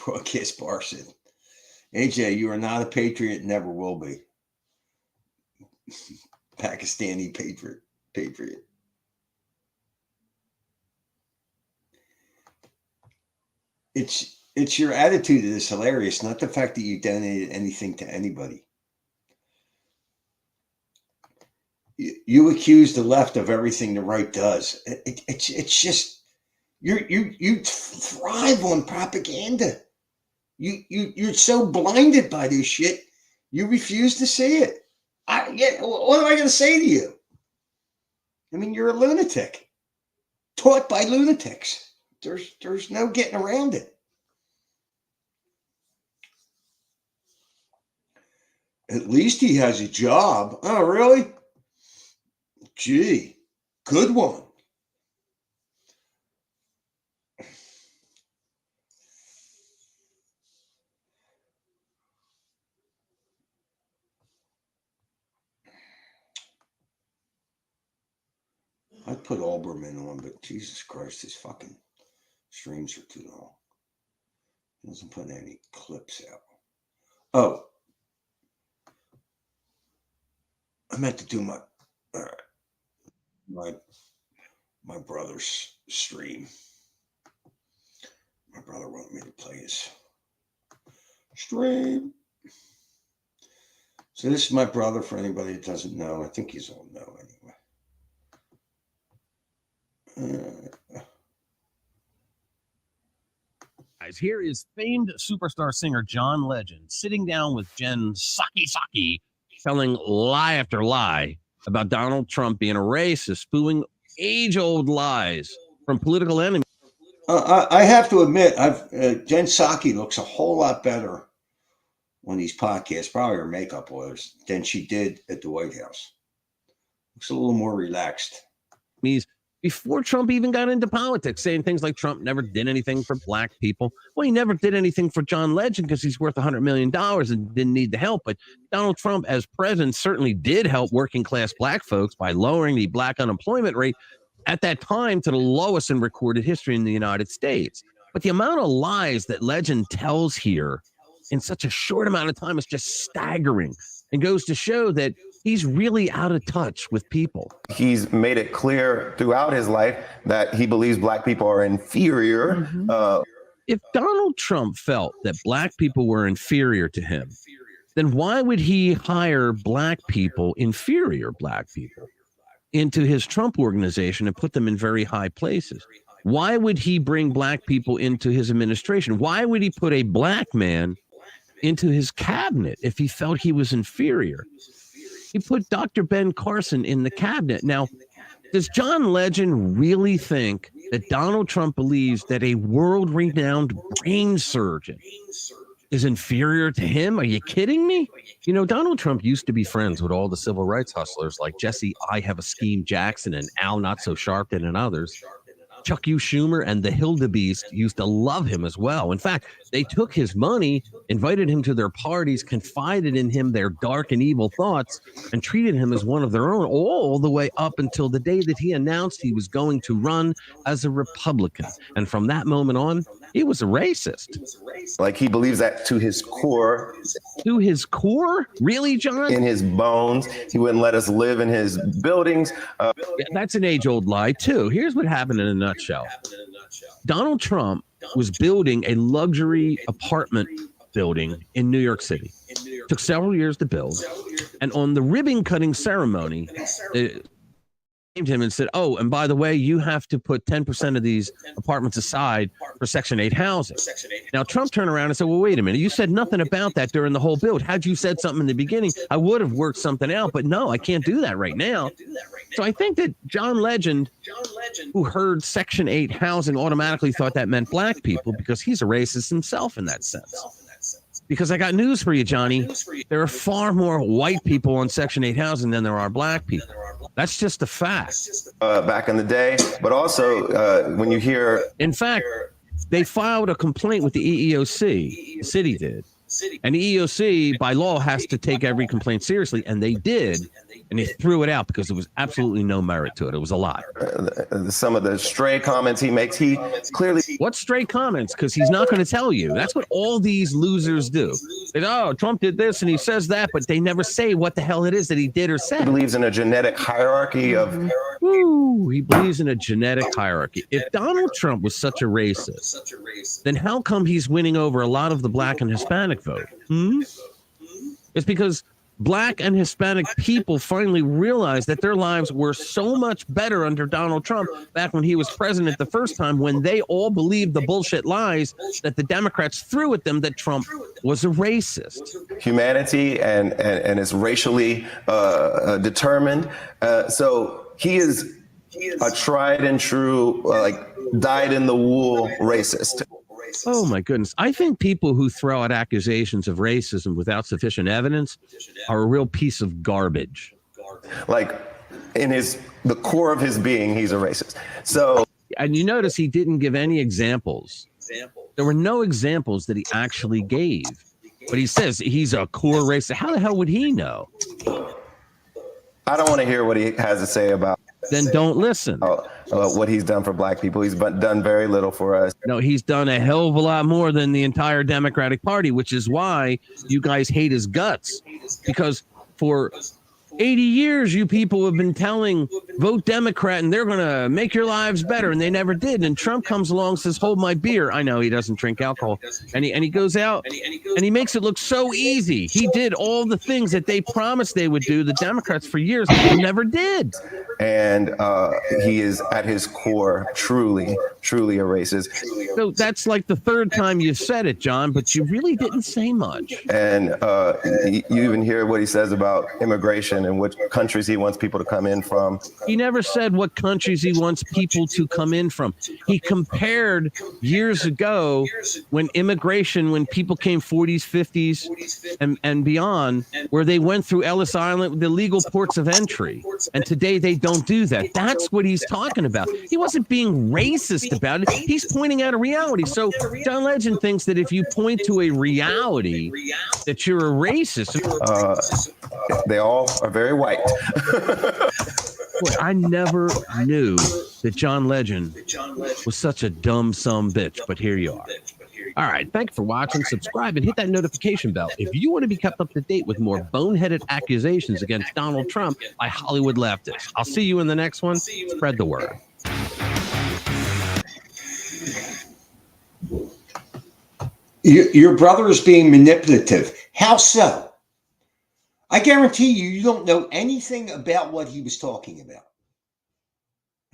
Broadcast bar said, AJ, you are not a patriot, never will be. Pakistani patriot. It's your attitude that is hilarious, not the fact that you donated anything to anybody. You accuse the left of everything the right does. It's just you thrive on propaganda. You're so blinded by this shit, you refuse to see it. What am I going to say to you? I mean, you're a lunatic, taught by lunatics. There's no getting around it. At least he has a job. Oh, really? Gee, good one. I'd put Olbermann on, but Jesus Christ, his fucking streams are too long. He doesn't put any clips out. Oh, I meant to do my brother's stream. My brother wanted me to play his stream. So this is my brother, for anybody that doesn't know. I think he's all know anyway. Here is famed superstar singer John Legend sitting down with Jen Psaki, telling lie after lie about Donald Trump being a racist, spewing age-old lies from political enemies. I have to admit, Jen Psaki looks a whole lot better on these podcasts, probably her makeup was, than she did at the White House. Looks a little more relaxed. Before Trump even got into politics, saying things like Trump never did anything for black people. Well, he never did anything for John Legend because he's worth $100 million and didn't need the help. But Donald Trump, as president, certainly did help working class black folks by lowering the black unemployment rate at that time to the lowest in recorded history in the United States. But the amount of lies that Legend tells here in such a short amount of time is just staggering and goes to show that he's really out of touch with people. He's made it clear throughout his life that he believes black people are inferior. Mm-hmm. If Donald Trump felt that black people were inferior to him, then why would he hire black people, inferior black people, into his Trump organization and put them in very high places? Why would he bring black people into his administration? Why would he put a black man into his cabinet if he felt he was inferior? He put Dr. Ben Carson in the cabinet. Now, does John Legend really think that Donald Trump believes that a world-renowned brain surgeon is inferior to him? Are you kidding me? You know, Donald Trump used to be friends with all the civil rights hustlers like Jesse I Have a Scheme Jackson and Al Not So Sharpton and others. Chuck U. Schumer and the Hildebeest used to love him as well. In fact, they took his money, invited him to their parties, confided in him their dark and evil thoughts, and treated him as one of their own all the way up until the day that he announced he was going to run as a Republican. And from that moment on, he was a racist. Like, he believes that to his core. To his core? Really, John? In his bones. He wouldn't let us live in his buildings. Yeah, that's an age-old lie, too. Here's what happened in a nutshell. Donald Trump was building a luxury apartment building in New York City. It took several years to build. And on the ribbon cutting ceremony, came to him and said, oh, and by the way, you have to put 10% of these apartments aside for Section 8 housing. Now, Trump turned around and said, well, wait a minute. You said nothing about that during the whole build. Had you said something in the beginning, I would have worked something out. But no, I can't do that right now. So I think that John Legend, who heard Section 8 housing, automatically thought that meant black people because he's a racist himself in that sense. Because I got news for you, Johnny. There are far more white people on Section 8 housing than there are black people. That's just a fact. Back in the day, but also when you hear... In fact, they filed a complaint with the EEOC, the city did, And the EEOC, by law, has to take every complaint seriously, and they did. And they threw it out because there was absolutely no merit to it. It was a lie. Some of the stray comments he makes, he clearly. What stray comments? Because he's not going to tell you. That's what all these losers do. They, oh, Trump did this and he says that, but they never say what the hell it is that he did or said. He believes in a genetic hierarchy of. Woo, he believes in a genetic hierarchy. If Donald Trump was such a racist, then how come he's winning over a lot of the black and Hispanic vote? It's because black and Hispanic people finally realized that their lives were so much better under Donald Trump back when he was president the first time, when they all believed the bullshit lies that the Democrats threw at them that Trump was a racist. Humanity and is racially determined. So he is a tried and true, like dyed in the wool racist. Oh my goodness. I think people who throw out accusations of racism without sufficient evidence are a real piece of garbage. Like in the core of his being, he's a racist. So, and you notice he didn't give any examples. There were no examples that he actually gave. But he says he's a core racist. How the hell would he know? I don't want to hear what he has to say about. Then don't listen. What he's done for black people. He's done very little for us. No, he's done a hell of a lot more than the entire Democratic Party, which is why you guys hate his guts. Because for 80 years, you people have been telling, vote Democrat and they're going to make your lives better. And they never did. And Trump comes along and says, hold my beer. I know he doesn't drink alcohol. And he goes out and he makes it look so easy. He did all the things that they promised they would do, the Democrats, for years, and never did. And he is at his core truly a racist. So that's like the third time you've said it, John, but you really didn't say much. And you even hear what he says about immigration and which countries he wants people to come in from. He never said what countries he wants people to come in from. He compared years ago when people came 40s, 50s, and beyond, where they went through Ellis Island, the legal ports of entry. And today they don't do that. That's what he's talking about. He wasn't being racist about it. He's pointing out a reality. So John Legend thinks that if you point to a reality, that you're a racist. They all are very white. Boy, I never knew that John Legend was such a dumb bitch, but here you are. All right, thanks for watching. Subscribe and hit that notification bell if you want to be kept up to date with more boneheaded accusations against Donald Trump by Hollywood leftists. I'll see you in the next one. Spread the word. Your brother is being manipulative. How so? I guarantee you don't know anything about what he was talking about.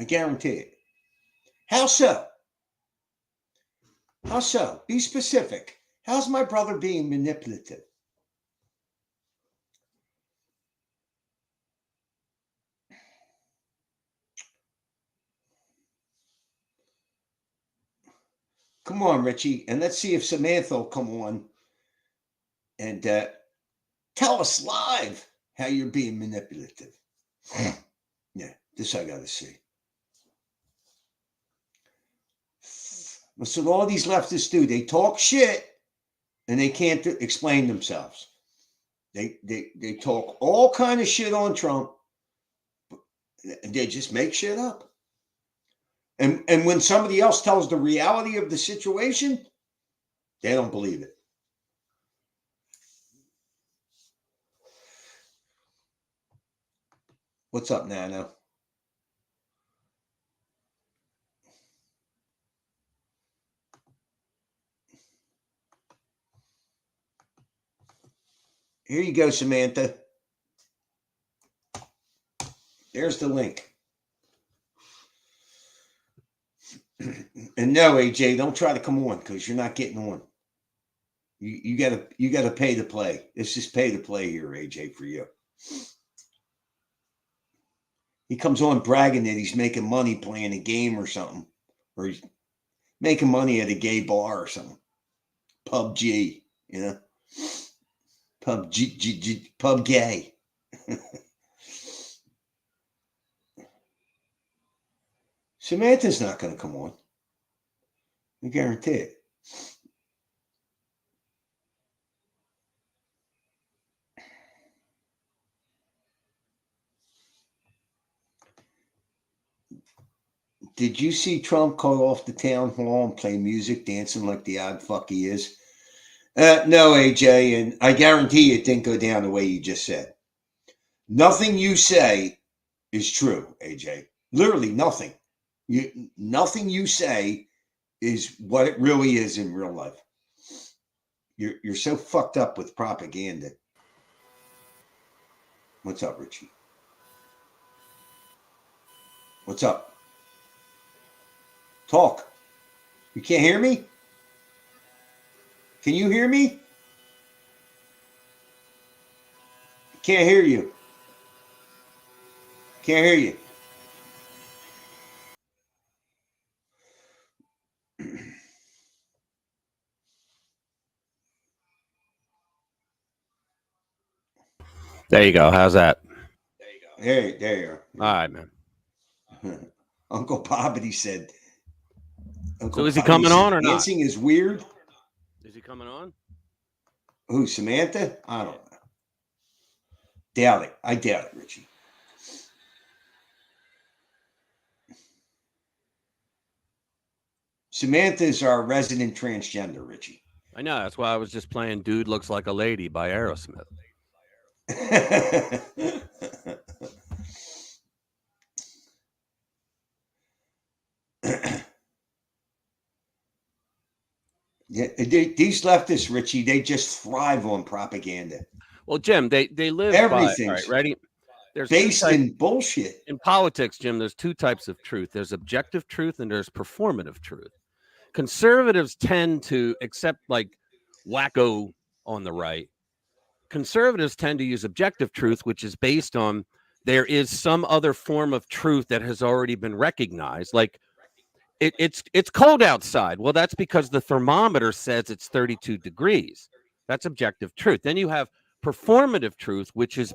I guarantee it. How so? How so? Be specific. How's my brother being manipulative? Come on, Richie, and let's see if Samantha will come on and tell us live how you're being manipulative. Yeah, this I got to see. That's what all these leftists do. They talk shit and they can't explain themselves. They talk all kind of shit on Trump. They just make shit up. And when somebody else tells the reality of the situation, they don't believe it. What's up, Nano? Here you go, Samantha. There's the link. And no, AJ, don't try to come on because you're not getting on. You gotta pay to play. This is pay to play here, AJ, for you. He comes on bragging that he's making money playing a game or something, or he's making money at a gay bar or something. PUBG, you know, pub gay. Samantha's not going to come on. I guarantee it. Did you see Trump call off the town hall and play music, dancing like the odd fuck he is? No, AJ, and I guarantee it didn't go down the way you just said. Nothing you say is true, AJ. Literally nothing. Nothing you say is what it really is in real life. You're so fucked up with propaganda. What's up, Richie? What's up? Talk. You can't hear me? Can you hear me? Can't hear you. Can't hear you. There you go. How's that? There you are. All right, man. Uncle Bobbity said. So is he coming on or not? Dancing is weird. Is he coming on? Who, Samantha? I don't know. Doubt it. I doubt it, Richie. Samantha is our resident transgender, Richie. I know. That's why I was just playing Dude Looks Like a Lady by Aerosmith. Yeah, these leftists, Richie, they just thrive on propaganda. Well, Jim, they live Everything's by, all right, ready? There's based in bullshit. In politics, Jim, there's two types of truth. There's objective truth and there's performative truth. Conservatives tend to accept like wacko on the right. Conservatives tend to use objective truth, which is based on there is some other form of truth that has already been recognized. Like it's cold outside. Well, that's because the thermometer says it's 32 degrees. That's objective truth. Then you have performative truth, which is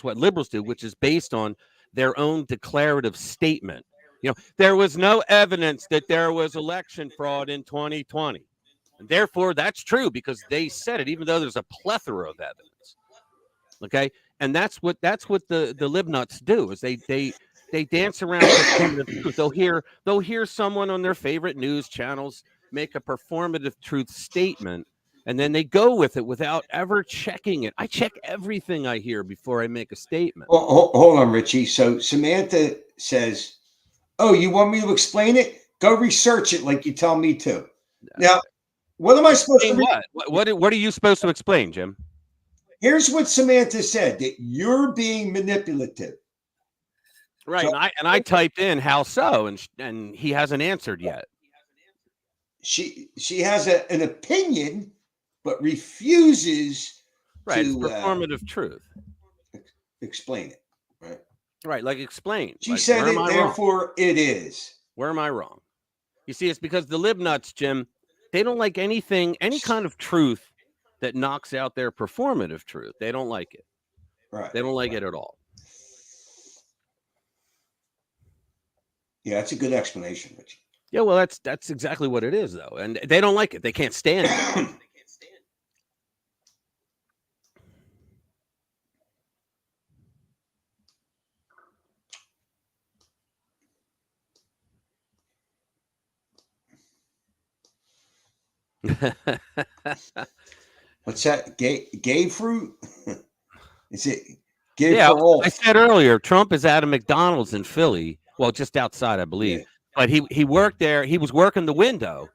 what liberals do, which is based on their own declarative statement. You know, there was no evidence that there was election fraud in 2020. And therefore, that's true because they said it, even though there's a plethora of evidence. Okay. And that's what the libnuts do is they dance around performative truth. They'll hear someone on their favorite news channels make a performative truth statement, and then they go with it without ever checking it. I check everything I hear before I make a statement. Well, hold on, Richie. So Samantha says, "Oh, you want me to explain it? Go research it like you tell me to." Now, what am I supposed to explain? What are you supposed to explain, Jim? Here's what Samantha said: that you're being manipulative. Right, So, and I typed in how so, and he hasn't answered yet. She has an opinion, but refuses to it's performative truth. Explain it. Right. Right, like explain. She like, said it, therefore wrong? It is. Where am I wrong? You see, it's because the libnuts, Jim, they don't like any kind of truth that knocks out their performative truth. They don't like it. Right. They don't like it at all. Yeah, that's a good explanation, Richie. Yeah, well, that's exactly what it is, though, and they don't like it. They can't stand it. What's that? Gay fruit? Is it gay yeah, for all? I said earlier, Trump is at a McDonald's in Philly. Well, just outside, I believe. Yeah. But he worked there. He was working the window.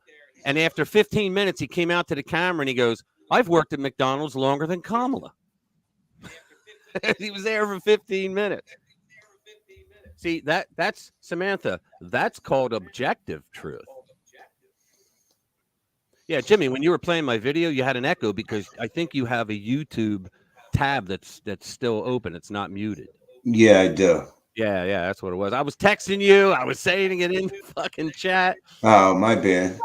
And after 15 minutes, he came out to the camera and he goes, "I've worked at McDonald's longer than Kamala." He was there for 15 minutes. See, that's Samantha. That's called objective truth. Yeah, Jimmy, when you were playing my video, you had an echo because I think you have a YouTube tab that's still open. It's not muted. Yeah, I do. Yeah, that's what it was. I was texting you. I was saying it in the fucking chat. Oh, my bad.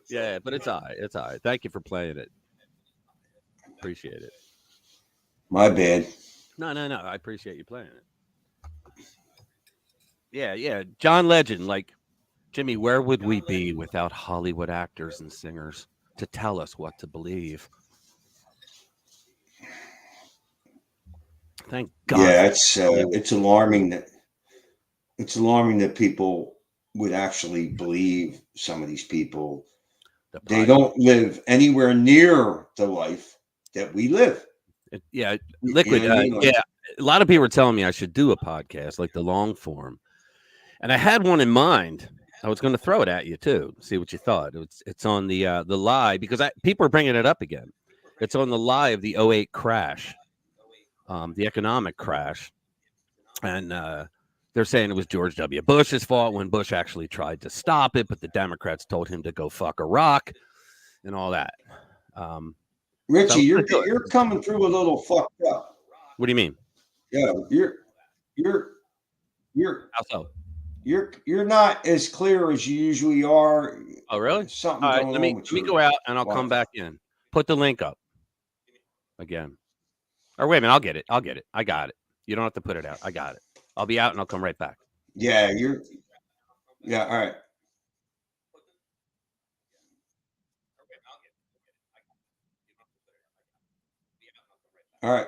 Yeah, but it's all right. It's all right. Thank you for playing it. Appreciate it. My bad. No. I appreciate you playing it. Yeah. John Legend, like, Jimmy, where would we be without Hollywood actors and singers to tell us what to believe? Thank God. Yeah, it's alarming that It's alarming that people would actually believe some of these people. They don't live anywhere near the life that we live. Yeah, You Liquid. know what I mean? Like, Yeah, a lot of people were telling me I should do a podcast like the long form, and I had one in mind. I was going to throw it at you too, see what you thought. It's on the lie, because people are bringing it up again. It's on the lie of the '08 crash, the economic crash, and they're saying it was George W. Bush's fault when Bush actually tried to stop it, but the Democrats told him to go fuck Iraq and all that. Richie, you're coming through a little fucked up. What do you mean? Yeah, you're How so? you're not as clear as you usually are. Oh, really? Something All right, going let me on with let me your go out and I'll come Wi-Fi. back in. Put the link up again. Or wait a minute, I'll get it. I got it. You don't have to put it out. I got it. I'll be out and I'll come right back. Yeah, all right. All right.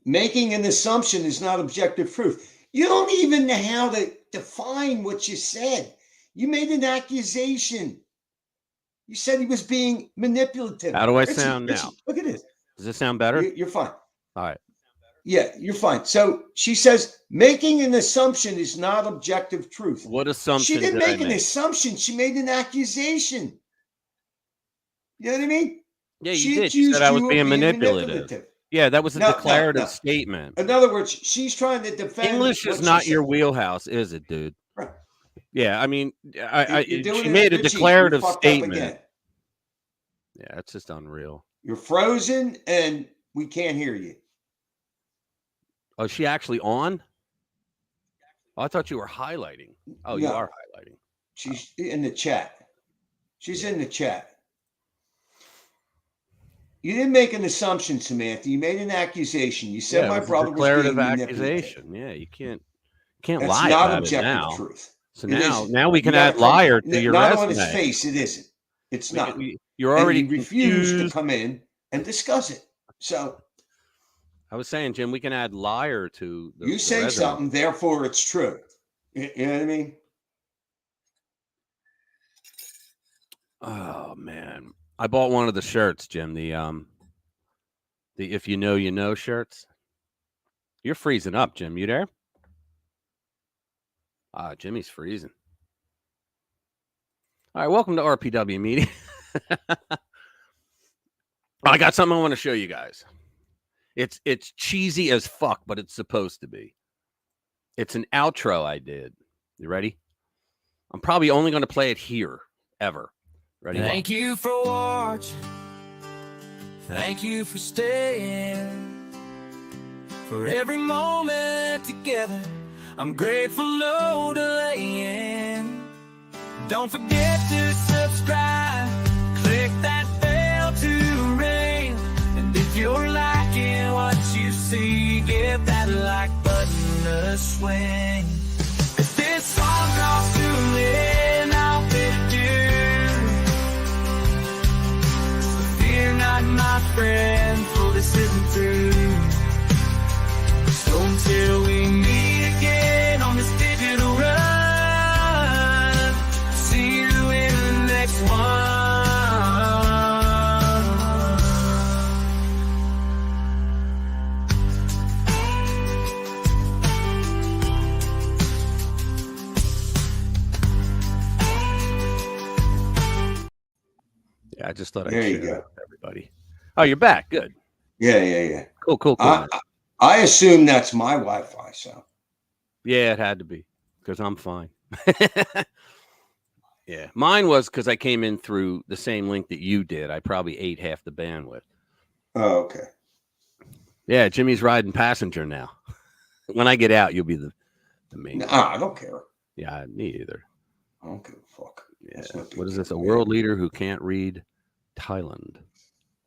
Making an assumption is not objective proof. You don't even know how to define what you said. You made an accusation. You said he was being manipulative. How do I Richie, sound now? Richie, look at this. Does this sound better? You're fine. All right. Yeah, you're fine. So she says making an assumption is not objective truth. What assumption She didn't did I make an assumption. She made an accusation. You know what I mean? Yeah, She you did. You accused said I was you of being manipulative. Yeah, that was a No, declarative no. statement. In other words, she's trying to defend. English is what not she your said. wheelhouse, is it, dude? Right. Yeah, I mean, You're doing she it, made a Richie, declarative you fucked up statement. again. Yeah, it's just unreal. You're frozen and we can't hear you. Oh, is she actually on? Oh, I thought you were highlighting. Oh, you No. are highlighting. She's in the chat. She's in the chat. You didn't make an assumption, Samantha. You made an accusation. You said my brother was being manipulative. Accusation. Yeah, you can't That's lie not about it objective now. truth. So It isn't. now we can You gotta add liar come- to your not resume. on his face. It isn't. It's not. You're And already he refused to confused. come in and discuss it. So I was saying, Jim, we can add liar to the you say resume. something, therefore it's true. You know what I mean? Oh man, I bought one of the shirts, Jim. The if you know you know shirts. You're freezing up, Jim. You there? Jimmy's freezing. All right, welcome to RPW Media. I got something I want to show you guys. It's cheesy as fuck, but it's supposed to be. It's an outro I did. You ready? I'm probably only going to play it here, ever. Ready? Thank you for watching. Thank you for staying. For every moment together, I'm grateful, no delaying. Don't forget to subscribe. Click that bell to ring. And if you're liking what you see, give that like button a swing. If this song drops to end, I'll bid you. So fear not, my friend, for this isn't true. So until we meet again on this digital run, see you in the next one. Yeah, I just thought I'd There you share go. it with everybody. Oh, you're back. Good. Yeah. Cool. I assume that's my Wi-Fi. So Yeah, it had to be because I'm fine. Yeah, mine was because I came in through the same link that you did. I probably ate half the bandwidth. oh, okay. Yeah, Jimmy's riding passenger now. When I get out, you'll be the main. No, I don't care. Yeah, me either. I don't give a fuck. Yeah. That's no big What is this? A deal. world leader who can't read Thailand.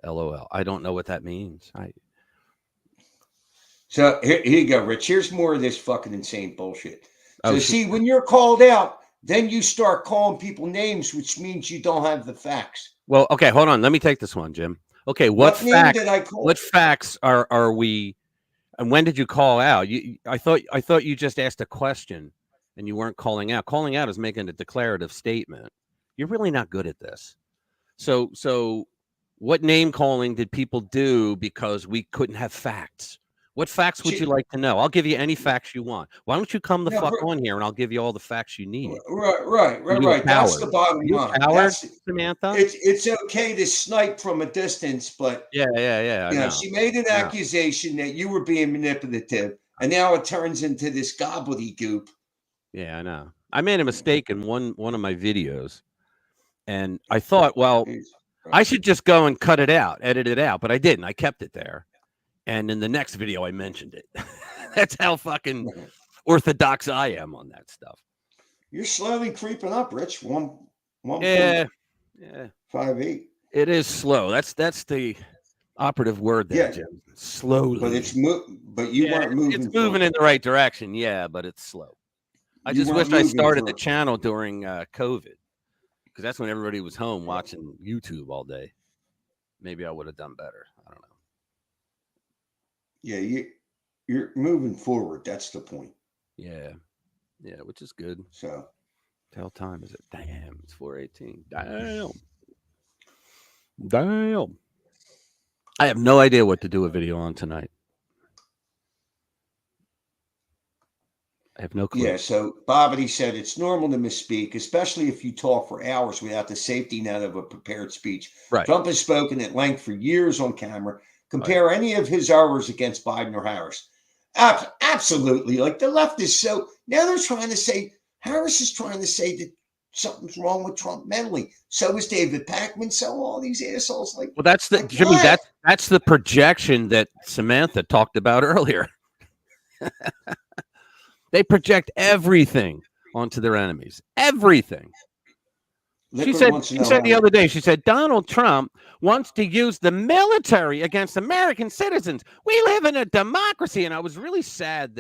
LOL. I don't know what that means. So here you go, Rich. Here's more of this fucking insane bullshit. So Oh, see, when you're called out, then you start calling people names, which means you don't have the facts. Well, okay, hold on. Let me take this one, Jim. Okay, What name did I call? what facts are we, and when did you call out? I thought you just asked a question and you weren't calling out. Calling out is making a declarative statement. You're really not good at this. So what name calling did people do because we couldn't have facts? What facts would you like to know? I'll give you any facts you want. Why don't you come the No, fuck on here and I'll give you all the facts you need? right. That's the bottom You line. coward, Samantha? It's okay to snipe from a distance, but Yeah. I you know, know. she made an accusation that you were being manipulative, and now it turns into this gobbledygook. Yeah, I know. I made a mistake in one of my videos, and I thought, well, I should just go and cut it out, edit it out, but I didn't. I kept it there. And in the next video, I mentioned it. That's how fucking orthodox I am on that stuff. You're slowly creeping up, Rich. One Yeah. 5'8". It is slow. That's the operative word there, Jim. Slowly. But you weren't moving. It's moving in the right direction, yeah, but it's slow. I just wish I started the channel during COVID, because that's when everybody was home watching YouTube all day. Maybe I would have done better. I don't know. Yeah, you're moving forward. That's the point. Yeah, which is good. So, hell time is it? Damn, it's 4:18. Damn. I have no idea what to do a video on tonight. I have no clue. Yeah, so Bobbity said it's normal to misspeak, especially if you talk for hours without the safety net of a prepared speech. Right. Trump has spoken at length for years on camera. Compare any of his hours against Biden or Harris. Absolutely. Like, the left is so, now they're trying to say, Harris is trying to say that something's wrong with Trump mentally. So is David Pakman. So all these assholes, like, well, that's the like, Jimmy. what? That's the projection that Samantha talked about earlier. They project everything onto their enemies. Everything. She said the other day, she said, Donald Trump wants to use the military against American citizens. We live in a democracy. And I was really sad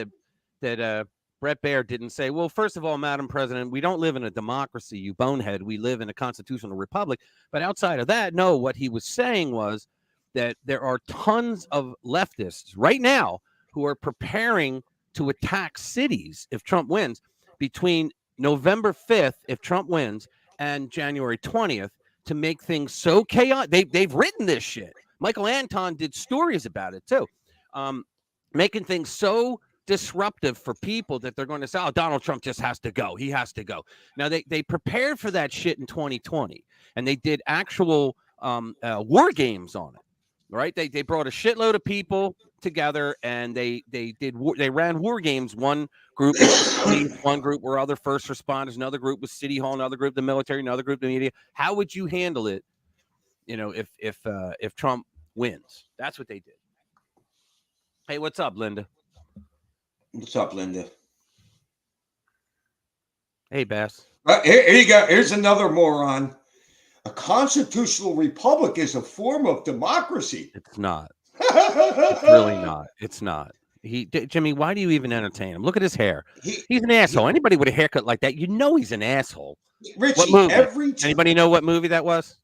that Brett Baer didn't say, well, first of all, Madam President, we don't live in a democracy, you bonehead. We live in a constitutional republic. But outside of that, no, what he was saying was that there are tons of leftists right now who are preparing to attack cities if Trump wins between November 5th, if Trump wins, and January 20th, to make things so chaotic. They've written this shit. Michael Anton did stories about it too, making things so disruptive for people that they're going to say, oh, Donald Trump just has to go. He has to go. Now, they prepared for that shit in 2020, and they did actual war games on it. Right? They brought a shitload of people together, and they ran war games. One group was police, one group were other first responders, another group was City Hall, another group the military, another group the media. How would you handle it, you know, if Trump wins? That's what they did. Hey, what's up, Linda? What's up, Linda? Hey, Bass. Here you go. Here's another moron. A constitutional republic is a form of democracy. It's not. It's really not. It's not. Jimmy, why do you even entertain him? Look at his hair. He's an asshole. Anybody with a haircut like that, you know he's an asshole. Richie, what movie? Every time, anybody know what movie that was?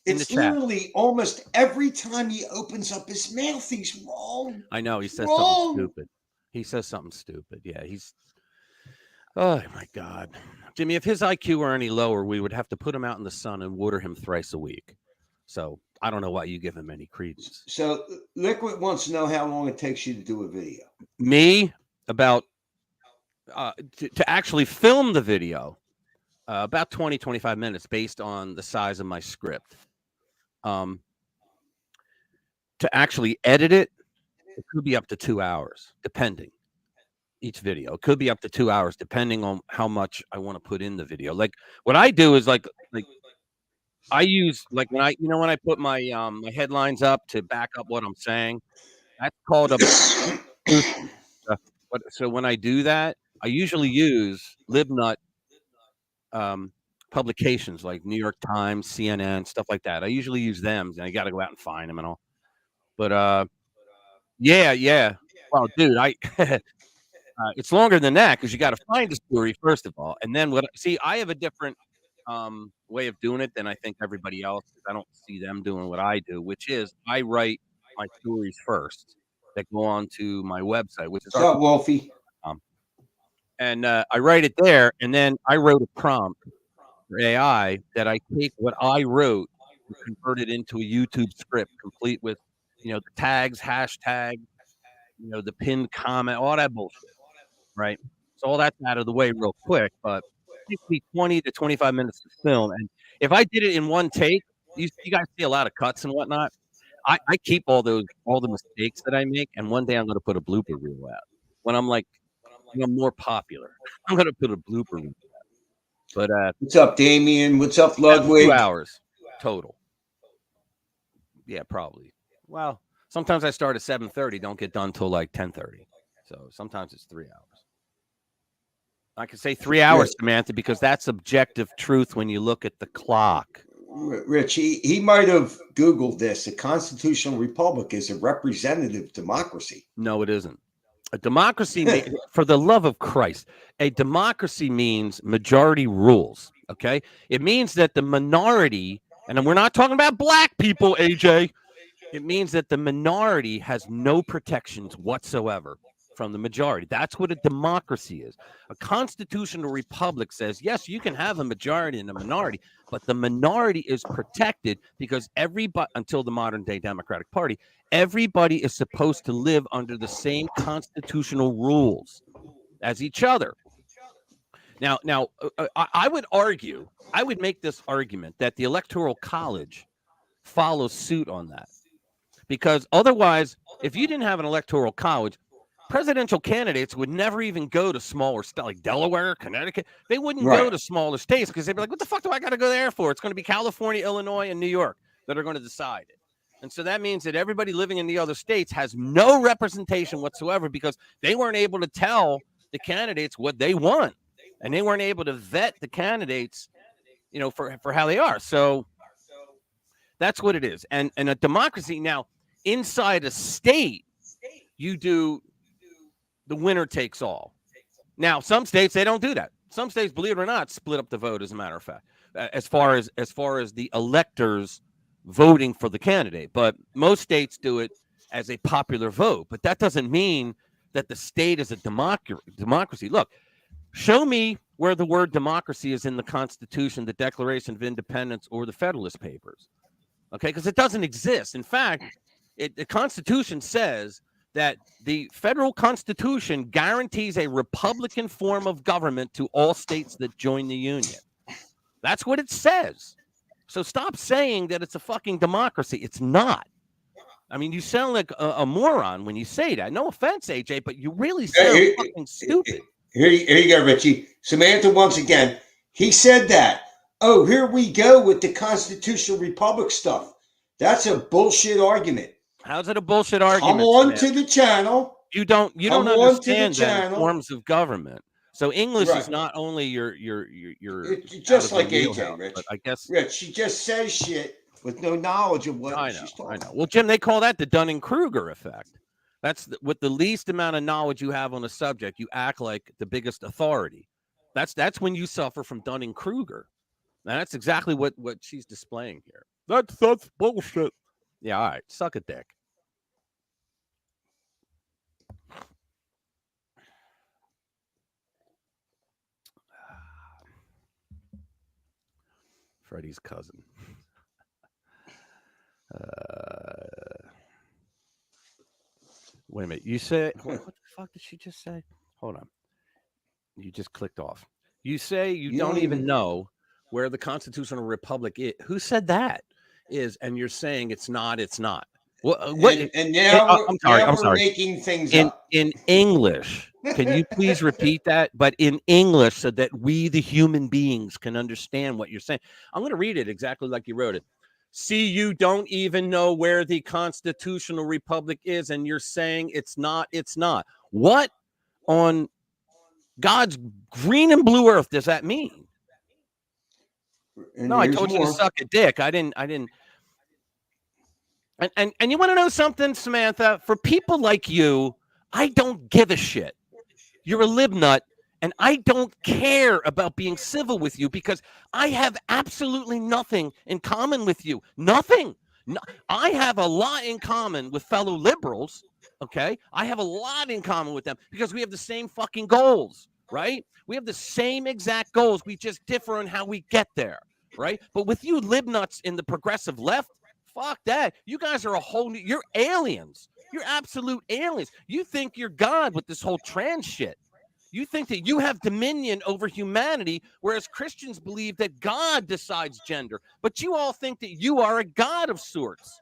It's literally almost every time he opens up his mouth, he's wrong. I know. He says something stupid. He says something stupid. Yeah, he's... Oh, my God. Jimmy, if his IQ were any lower, we would have to put him out in the sun and water him thrice a week. So I don't know why you give him any credence. So Liquid wants to know how long it takes you to do a video. Me, about to actually film the video, about 20, 25 minutes based on the size of my script. To actually edit it, it could be up to 2 hours, depending. Each video, it could be up to 2 hours, depending on how much I want to put in the video. Like what I do is like I use like when I put my my headlines up to back up what I'm saying. That's called a. So when I do that, I usually use LibNut publications like New York Times, CNN, stuff like that. I usually use them, and I got to go out and find them and all. But yeah. Well, dude, it's longer than that because you got to find the story first of all, and then I have a different way of doing it than I think everybody else. I don't see them doing what I do, which is I write my stories first that go on to my website, which is What's up, Wolfie? and I write it there, and then I wrote a prompt for AI that I take what I wrote and convert it into a YouTube script, complete with, the tags, hashtag, the pinned comment, all that bullshit, right? So all that's out of the way real quick, but it takes me 20 to 25 minutes to film, and if I did it in one take, you guys see a lot of cuts and whatnot. I keep all the mistakes that I make, and one day I'm going to put a blooper reel out when I'm like, more popular. I'm going to put a blooper reel. But What's up, Damien? What's up, 2 Ludwig? hours total. Yeah, probably. Well, sometimes I start at 7:30, don't get done till like 10:30. So sometimes it's 3 hours. I can say 3 hours, Samantha, because that's objective truth when you look at the clock. Rich, he might have Googled this. A constitutional republic is a representative democracy. No, it isn't. A democracy, for the love of Christ, a democracy means majority rules. Okay, it means that the minority, and we're not talking about black people, AJ. It means that the minority has no protections whatsoever from the majority. That's what a democracy is. A constitutional republic says, yes, you can have a majority and a minority, but the minority is protected because everybody, until the modern day Democratic Party, everybody is supposed to live under the same constitutional rules as each other. Now, I would argue, I would make this argument that the Electoral College follows suit on that. Because otherwise, if you didn't have an Electoral College, presidential candidates would never even go to smaller states like Delaware, Connecticut. They wouldn't go to smaller states because they'd be like, what the fuck do I got to go there for? It's going to be California, Illinois, and New York that are going to decide it. And so that means that everybody living in the other states has no representation whatsoever because they weren't able to tell the candidates what they want. And they weren't able to vet the candidates, for how they are. So that's what it is. And a democracy now, inside a state, you do the winner takes all. Now, some states, they don't do that. Some states, believe it or not, split up the vote, as a matter of fact, as far as the electors voting for the candidate. But most states do it as a popular vote. But that doesn't mean that the state is a democracy. Look, show me where the word democracy is in the Constitution, the Declaration of Independence, or the Federalist Papers. Okay, because it doesn't exist. In fact, the Constitution says that the federal Constitution guarantees a Republican form of government to all states that join the Union. That's what it says. So stop saying that it's a fucking democracy. It's not. I mean, you sound like a moron when you say that. No offense, AJ, but you really sound fucking stupid. Here you go, Richie. Samantha, once again, he said that. Oh, here we go with the constitutional republic stuff. That's a bullshit argument. How's it a bullshit argument? Come on to the channel. You don't understand the forms of government. So English is not only your it's just like AJ, Rich. But I guess Rich, she just says shit with no knowledge of what she's talking about. I know. Well, Jim, they call that the Dunning-Kruger effect. That's with the least amount of knowledge you have on a subject, you act like the biggest authority. That's when you suffer from Dunning-Kruger. And that's exactly what she's displaying here. That's bullshit. Yeah, all right. Suck a dick. Freddie's cousin. Wait a minute. You said, what the fuck did she just say? Hold on. You just clicked off. You say you don't even know where the constitutional republic is. Who said that is? And you're saying it's not. What? And now I'm sorry. we're making things up. In English, can you please repeat that? But in English, so that we, the human beings, can understand what you're saying. I'm going to read it exactly like you wrote it. See, you don't even know where the constitutional republic is, and you're saying it's not. It's not. What on God's green and blue earth does that mean? And no, I told you to suck a dick. I didn't. And you want to know something, Samantha? For people like you, I don't give a shit. You're a libnut, And I don't care about being civil with you because I have absolutely nothing in common with you. Nothing. No, I have a lot in common with fellow liberals. Okay. I have a lot in common with them because we have the same fucking goals, right? We have the same exact goals. We just differ on how we get there, right? But with you libnuts in the progressive left, fuck that. You guys are a whole new, you're aliens. You're absolute aliens. You think you're God with this whole trans shit. You think that you have dominion over humanity, whereas Christians believe that God decides gender. But you all think that you are a God of sorts.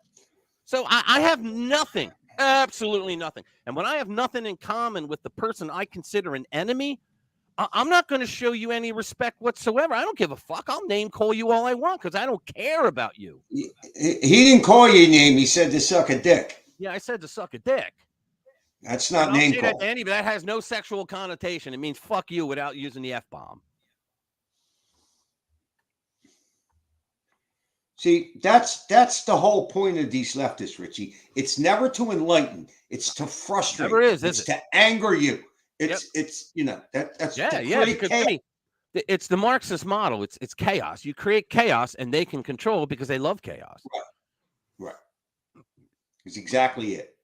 So I have nothing, absolutely nothing. And when I have nothing in common with the person I consider an enemy, I'm not going to show you any respect whatsoever. I don't give a fuck. I'll name call you all I want because I don't care about you. He didn't call you a name. He said to suck a dick. Yeah, I said to suck a dick. That's not I'll name say that call. to anybody. That has no sexual connotation. It means fuck you without using the F-bomb. See, that's the whole point of these leftists, Richie. It's never to enlighten. It's to frustrate. Never is It's it? to anger you. It's you know that's Yeah, to yeah. create Because chaos. I mean, it's the Marxist model. It's chaos. You create chaos, and they can control because they love chaos. Right. It's exactly it.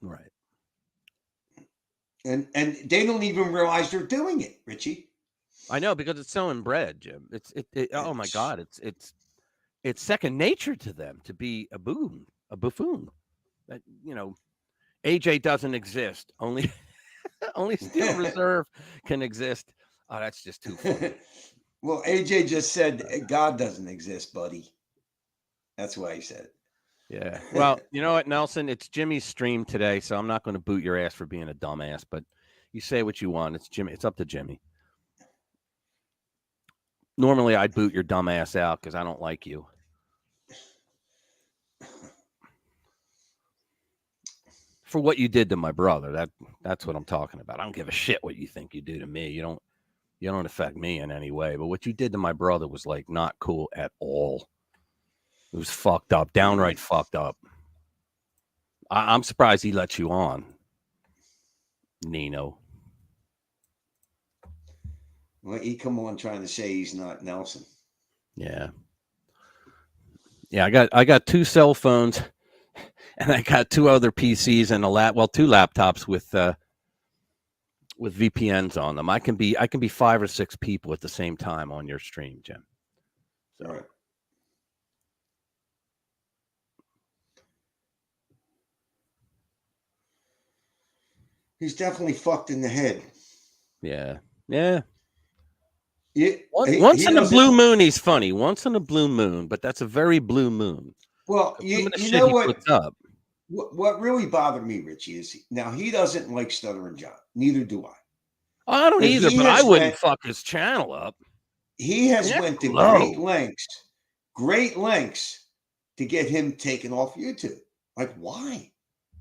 Right. And they don't even realize they're doing it, Richie. I know because it's so inbred, Jim. Oh my God, it's second nature to them to be a buffoon. That AJ doesn't exist. Only Steel Reserve can exist. Oh, that's just too funny. Well, AJ just said God doesn't exist, buddy. That's why he said it. Yeah. Well, you know what, Nelson? It's Jimmy's stream today, so I'm not going to boot your ass for being a dumbass. But you say what you want. It's Jimmy. It's up to Jimmy. Normally, I'd boot your dumb ass out because I don't like you. For what you did to my brother. That's what I'm talking about. I don't give a shit what you think you do to me. You don't affect me in any way. But what you did to my brother was like not cool at all. It was fucked up, downright fucked up. I'm surprised he let you on, Nino. Well, he come on trying to say he's not Nelson. Yeah. Yeah, I got 2 cell phones and I got 2 other PCs and 2 laptops with VPNs on them. I can be 5 or 6 people at the same time on your stream, Jim. So. All right. He's definitely fucked in the head. Yeah. Yeah. Once in a blue moon, he's funny. Once in a blue moon, but that's a very blue moon. Well, you know what really bothered me, Richie, is now he doesn't like Stuttering John. Neither do I. I don't either, but I wouldn't fuck his channel up. He has went to great lengths to get him taken off YouTube. Like, why?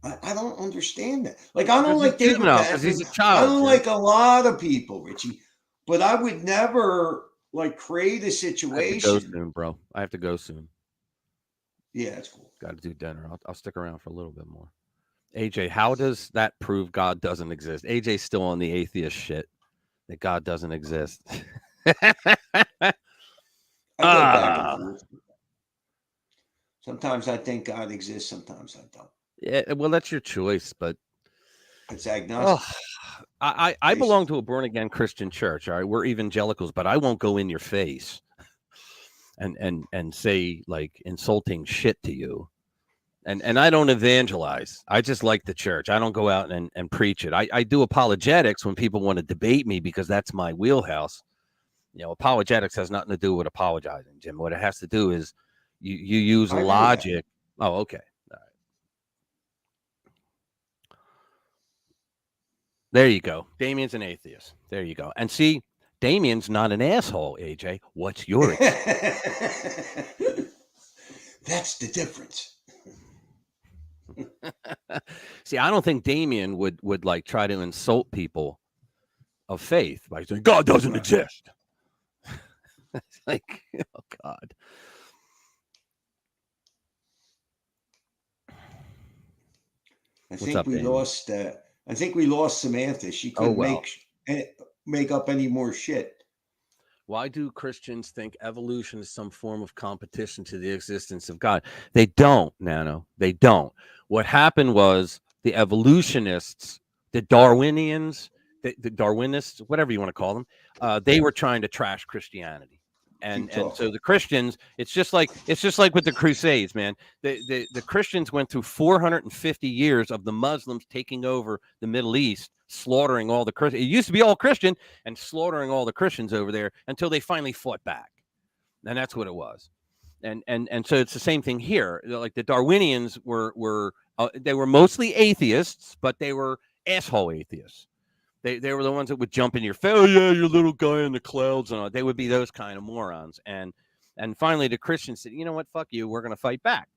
I don't understand that. Like, I don't like David Patrick. He's a child. I don't like a lot of people, Richie. But I would never like create a situation. I have to go soon, bro. I have to go soon. Yeah, that's cool. Got to do dinner. I'll stick around for a little bit more. AJ, how does that prove God doesn't exist? AJ's still on the atheist shit that God doesn't exist. I go back and forth. Sometimes I think God exists. Sometimes I don't. Yeah, well, that's your choice, but it's agnostic. I belong to a born again Christian church. All right, we're evangelicals, but I won't go in your face and say like insulting shit to you. And I don't evangelize. I just like the church. I don't go out and preach it. I do apologetics when people want to debate me because that's my wheelhouse. Apologetics has nothing to do with apologizing, Jim. What it has to do is you use logic. Oh, okay. There you go. Damien's an atheist. There you go. And see, Damien's not an asshole, AJ. What's your That's the difference. See, I don't think Damien would like try to insult people of faith by saying God doesn't exist. It's like, oh God. I think we lost Samantha. She couldn't make. make up any more shit. Why do Christians think evolution is some form of competition to the existence of God? They don't, Nano. They don't. What happened was the evolutionists, the Darwinians, the Darwinists, whatever you want to call them, they were trying to trash Christianity. And so the Christians, it's just like with the Crusades, man. The Christians went through 450 years of the Muslims taking over the Middle East, slaughtering all the Christians. It used to be all Christian, and slaughtering all the Christians over there until they finally fought back. And that's what it was. And so it's the same thing here. Like the Darwinians were they were mostly atheists, but they were asshole atheists. They were the ones that would jump in your face. Oh yeah, your little guy in the clouds, and all. They would be those kind of morons. And finally, the Christians said, you know what, fuck you, we're going to fight back.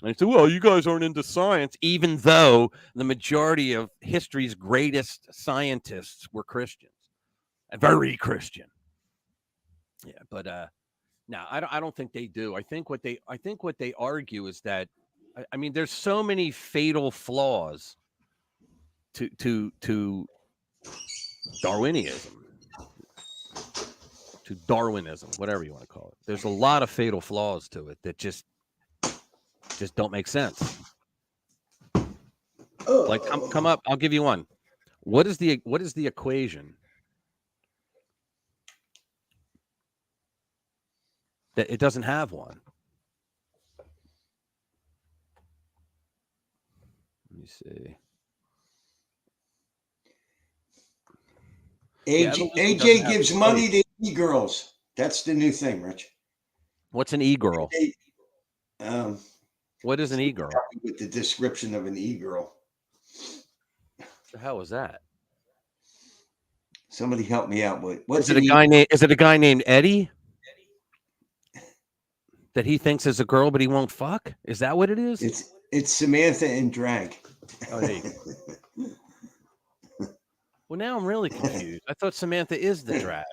And they said, well, you guys aren't into science, even though the majority of history's greatest scientists were Christians, very Christian. Yeah, but no, I don't think they do. I think what they argue is that, I mean, there's so many fatal flaws to Darwinism, whatever you want to call it. There's a lot of fatal flaws to it that just don't make sense. Like, come up. I'll give you one. What is the equation that it doesn't have one? Let me see. AJ gives money to e-girls. That's the new thing, Rich. What's an e-girl? What is an e-girl? With the description of an e-girl. The hell is that? Somebody help me out with. What's Is it a guy named Eddie? That he thinks is a girl, but he won't fuck? Is that what it is? It's Samantha in drag. Oh, there you go. Well, now I'm really confused. I thought Samantha is the drag,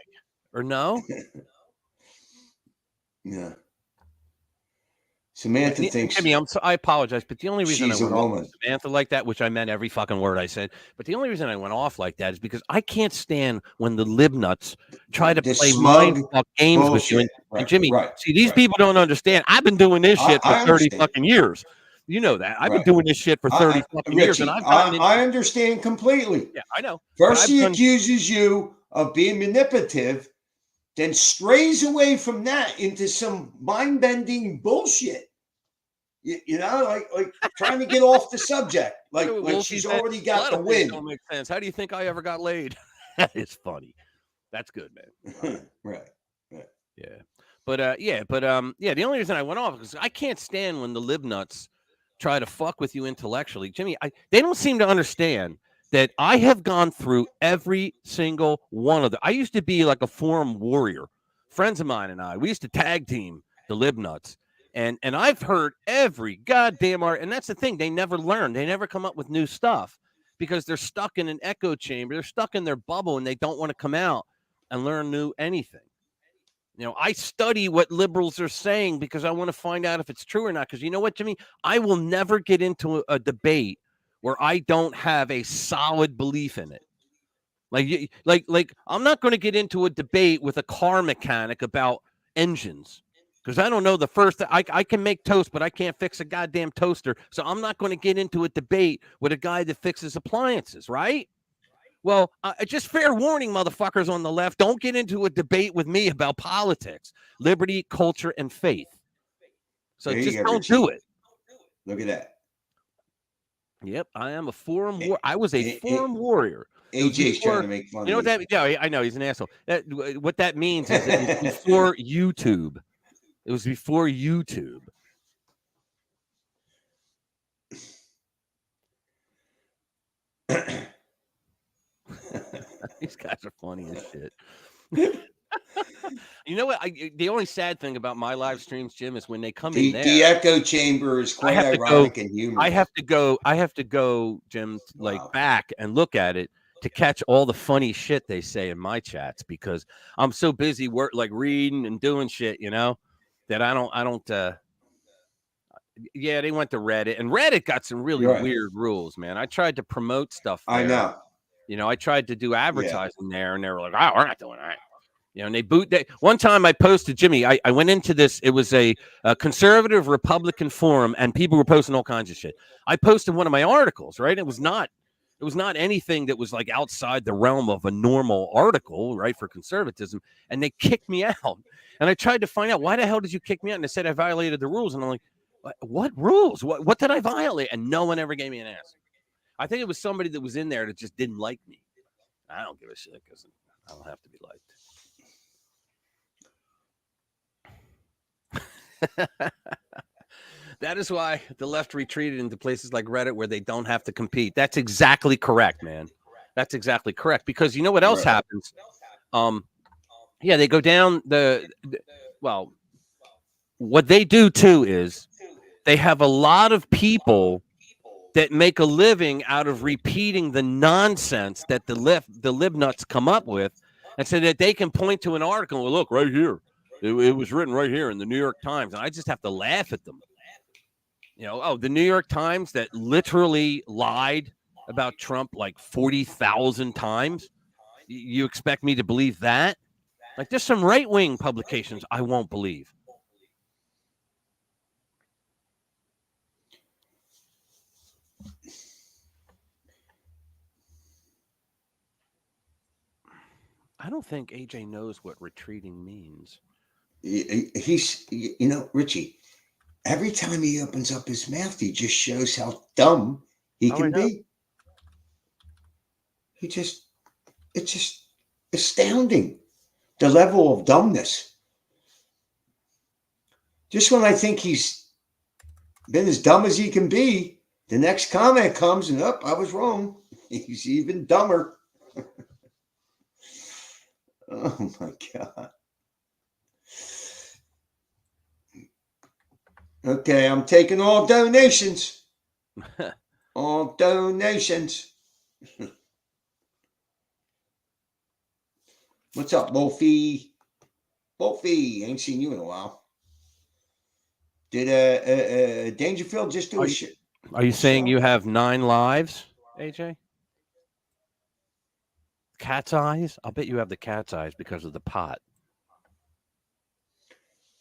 or no? Yeah. Samantha thinks. I apologize, but the only reason I she's a went off woman. Samantha like that, which I meant every fucking word I said, but the only reason I went off like that is because I can't stand when the libnuts try to play mind fuck games with you. And Jimmy, see, these people don't understand. I've been doing this shit for 30 fucking years. You know that. I've been doing this shit for 30 fucking years, and I understand completely. Yeah, I know. First, he accuses you of being manipulative, then strays away from that into some mind-bending bullshit. You know, like trying to get off the subject, like she's already got the win. Don't make sense. How do you think I ever got laid? That is funny. That's good, man. Right. Yeah, but the only reason I went off is I can't stand when the libnuts try to fuck with you intellectually, Jimmy. They don't seem to understand that I have gone through every single one of them. I used to be like a forum warrior. Friends of mine and I, we used to tag team the libnuts. And I've heard every goddamn art, and that's the thing. They never learn. They never come up with new stuff because they're stuck in an echo chamber. They're stuck in their bubble, and they don't want to come out and learn new anything. You know, I study what liberals are saying because I want to find out if it's true or not. Because you know what, Jimmy? I will never get into a debate where I don't have a solid belief in it. Like I'm not going to get into a debate with a car mechanic about engines. Because I don't know the first. I can make toast, but I can't fix a goddamn toaster. So I'm not going to get into a debate with a guy that fixes appliances, right? Well, just fair warning, motherfuckers on the left. Don't get into a debate with me about politics, liberty, culture, and faith. So just don't do it. Look at that. Yep, I am a forum warrior. I was a forum warrior. AJ's trying to make fun of me. You know what that? Yeah, I know he's an asshole. What that means is it was before YouTube. It was before YouTube. These guys are funny as shit. You know what? The only sad thing about my live streams, Jim, is when they come in there. The echo chamber is quite ironic and humorous. I have to go, Jim, back and look at it to catch all the funny shit they say in my chats because I'm so busy reading and doing shit, you know. That I don't. Yeah, they went to Reddit, and Reddit got some really weird rules, man. I tried to promote stuff there. I know. You know, I tried to do advertising there, and they were like, "Oh, we're not doing that." You know, and one time I posted, Jimmy, I went into this, it was a conservative Republican forum, and people were posting all kinds of shit. I posted one of my articles, right? It was not anything that was like outside the realm of a normal article, right, for conservatism, and they kicked me out. And I tried to find out, why the hell did you kick me out? And they said I violated the rules. And I'm like, what rules? What did I violate? And no one ever gave me an answer. I think it was somebody that was in there that just didn't like me. I don't give a shit because I don't have to be liked. That is why the left retreated into places like Reddit where they don't have to compete. That's exactly correct, man. That's exactly correct. Because you know what else happens? Yeah, they go down well, what they do too is they have a lot of people that make a living out of repeating the nonsense that the lib nuts come up with, and so that they can point to an article and look right here. It was written right here in the New York Times, and I just have to laugh at them. You know, oh, the New York Times that literally lied about Trump like 40,000 times. You expect me to believe that? Like, there's some right-wing publications I won't believe. I don't think AJ knows what retreating means. He's, you know, Richie, every time he opens up his mouth, he just shows how dumb he can be. It's just astounding, the level of dumbness. Just when I think he's been as dumb as he can be, the next comment comes and, I was wrong. He's even dumber. Oh my God. Okay, I'm taking all donations. All donations. What's up, Wolfie? Wolfie, ain't seen you in a while. Did Dangerfield just do a shit? Are you saying you have 9 lives, AJ? Cat's eyes? I'll bet you have the cat's eyes because of the pot.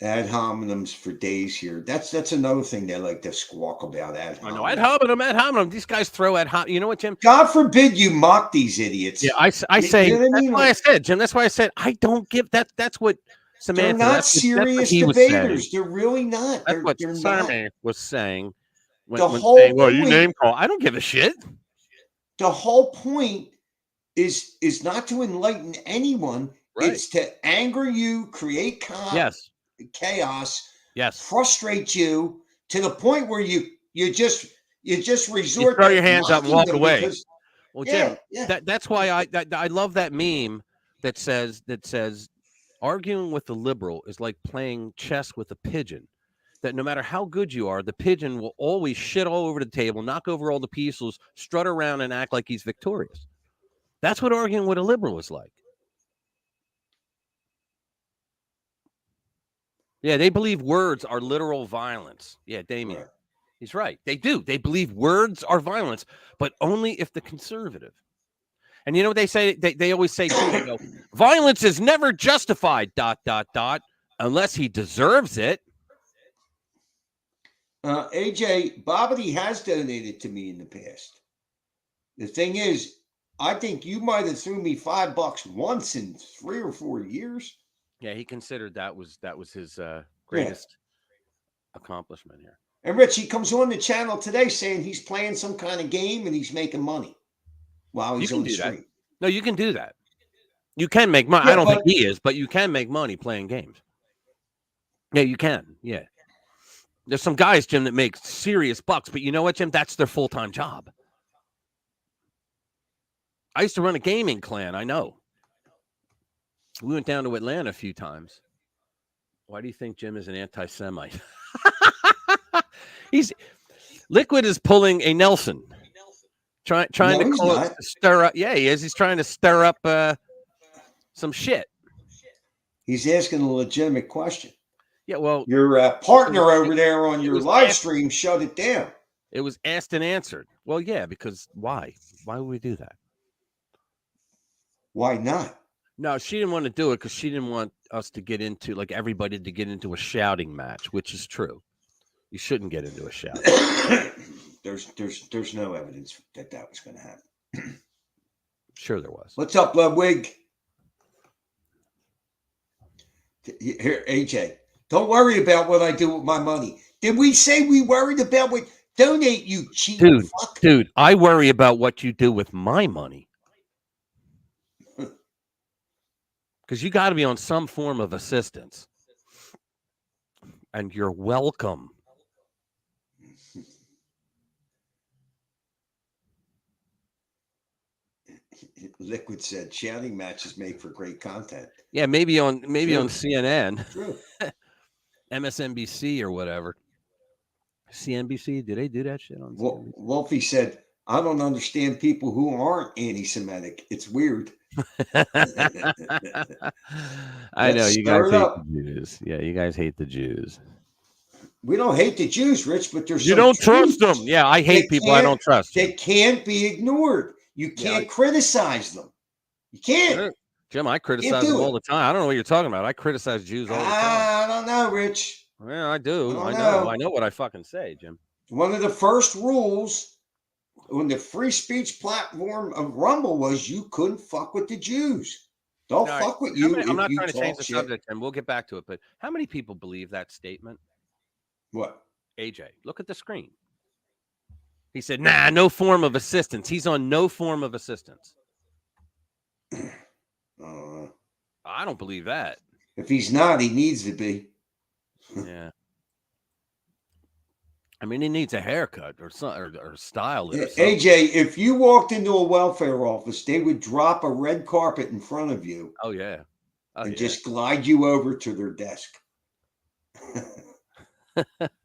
Ad hominems for days here. That's another thing they like to squawk about. Ad hominem. I know, ad hominem. These guys throw ad hominem. You know what, Jim? God forbid you mock these idiots. Yeah, I say, you know what I mean? That's why I said, Jim, that's why I said, I don't give that. That's what Samantha. They're not serious debaters. They're really not. That's what Samantha was saying. When saying, well, you name call. I don't give a shit. The whole point is not to enlighten anyone. Right. It's to anger you, create chaos, frustrate you to the point where you just resort. You throw your hands up and walk away. Because, well, Jim, that's why I love that meme that says arguing with the liberal is like playing chess with a pigeon. That no matter how good you are, the pigeon will always shit all over the table, knock over all the pieces, strut around and act like he's victorious. That's what arguing with a liberal is like. Yeah, they believe words are literal violence. Yeah, Damien. Right. He's right. They do. They believe words are violence, but only if the conservative. And you know what they say? They always say, too, they go, violence is never justified, ... unless he deserves it. AJ, Bobbity has donated to me in the past. The thing is, I think you might have threw me $5 once in 3 or 4 years. Yeah, he considered that was his greatest accomplishment here. And Rich, he comes on the channel today saying he's playing some kind of game and he's making money while he's on the stream. No, you can do that. You can make money. I don't think he is, but you can make money playing games. Yeah, you can. Yeah. There's some guys, Jim, that make serious bucks, but you know what, Jim? That's their full-time job. I used to run a gaming clan. I know. We went down to Atlanta a few times. Why do you think Jim is an anti-Semite? Liquid is pulling a Nelson, trying to stir up. Yeah, he is. He's trying to stir up some shit. He's asking a legitimate question. Yeah, well, your partner over there on your live stream shut it down. It was asked and answered. Well, yeah, because why? Why would we do that? Why not? No, she didn't want to do it because she didn't want us to get into, like, everybody to get into a shouting match, which is true. You shouldn't get into a shouting. There's no evidence that was going to happen. Sure, there was. What's up, Ludwig? Here, AJ. Don't worry about what I do with my money. Did we say we worried about what? Donate, you cheap fuck. Dude, I worry about what you do with my money. Because you got to be on some form of assistance. And you're welcome. Liquid said shouting matches make for great content. Yeah, maybe on CNN. True. MSNBC or whatever. CNBC, do they do that shit on CNBC? Wolfie said, I don't understand people who aren't anti-Semitic. It's weird. I know you guys hate the Jews. Yeah, you guys hate the Jews. We don't hate the Jews, Rich, but there's you don't trust them. Yeah, I hate people I don't trust. They can't be ignored. You can't criticize them. You can't. Sure. Jim, I criticize them all the time. I don't know what you're talking about. I criticize Jews all the time. I don't know, Rich. Well, I do. I know. I know what I fucking say, Jim. One of the first rules when the free speech platform of Rumble was you couldn't fuck with the Jews. Don't fuck with you. I'm not trying to change the subject, and we'll get back to it. But how many people believe that statement? What? AJ, look at the screen. He said, nah, no form of assistance. He's on no form of assistance. I don't believe that. If he's not, he needs to be. Yeah. I mean, he needs a haircut or something, or style it. Or AJ, if you walked into a welfare office, they would drop a red carpet in front of you. Oh, yeah. And just glide you over to their desk.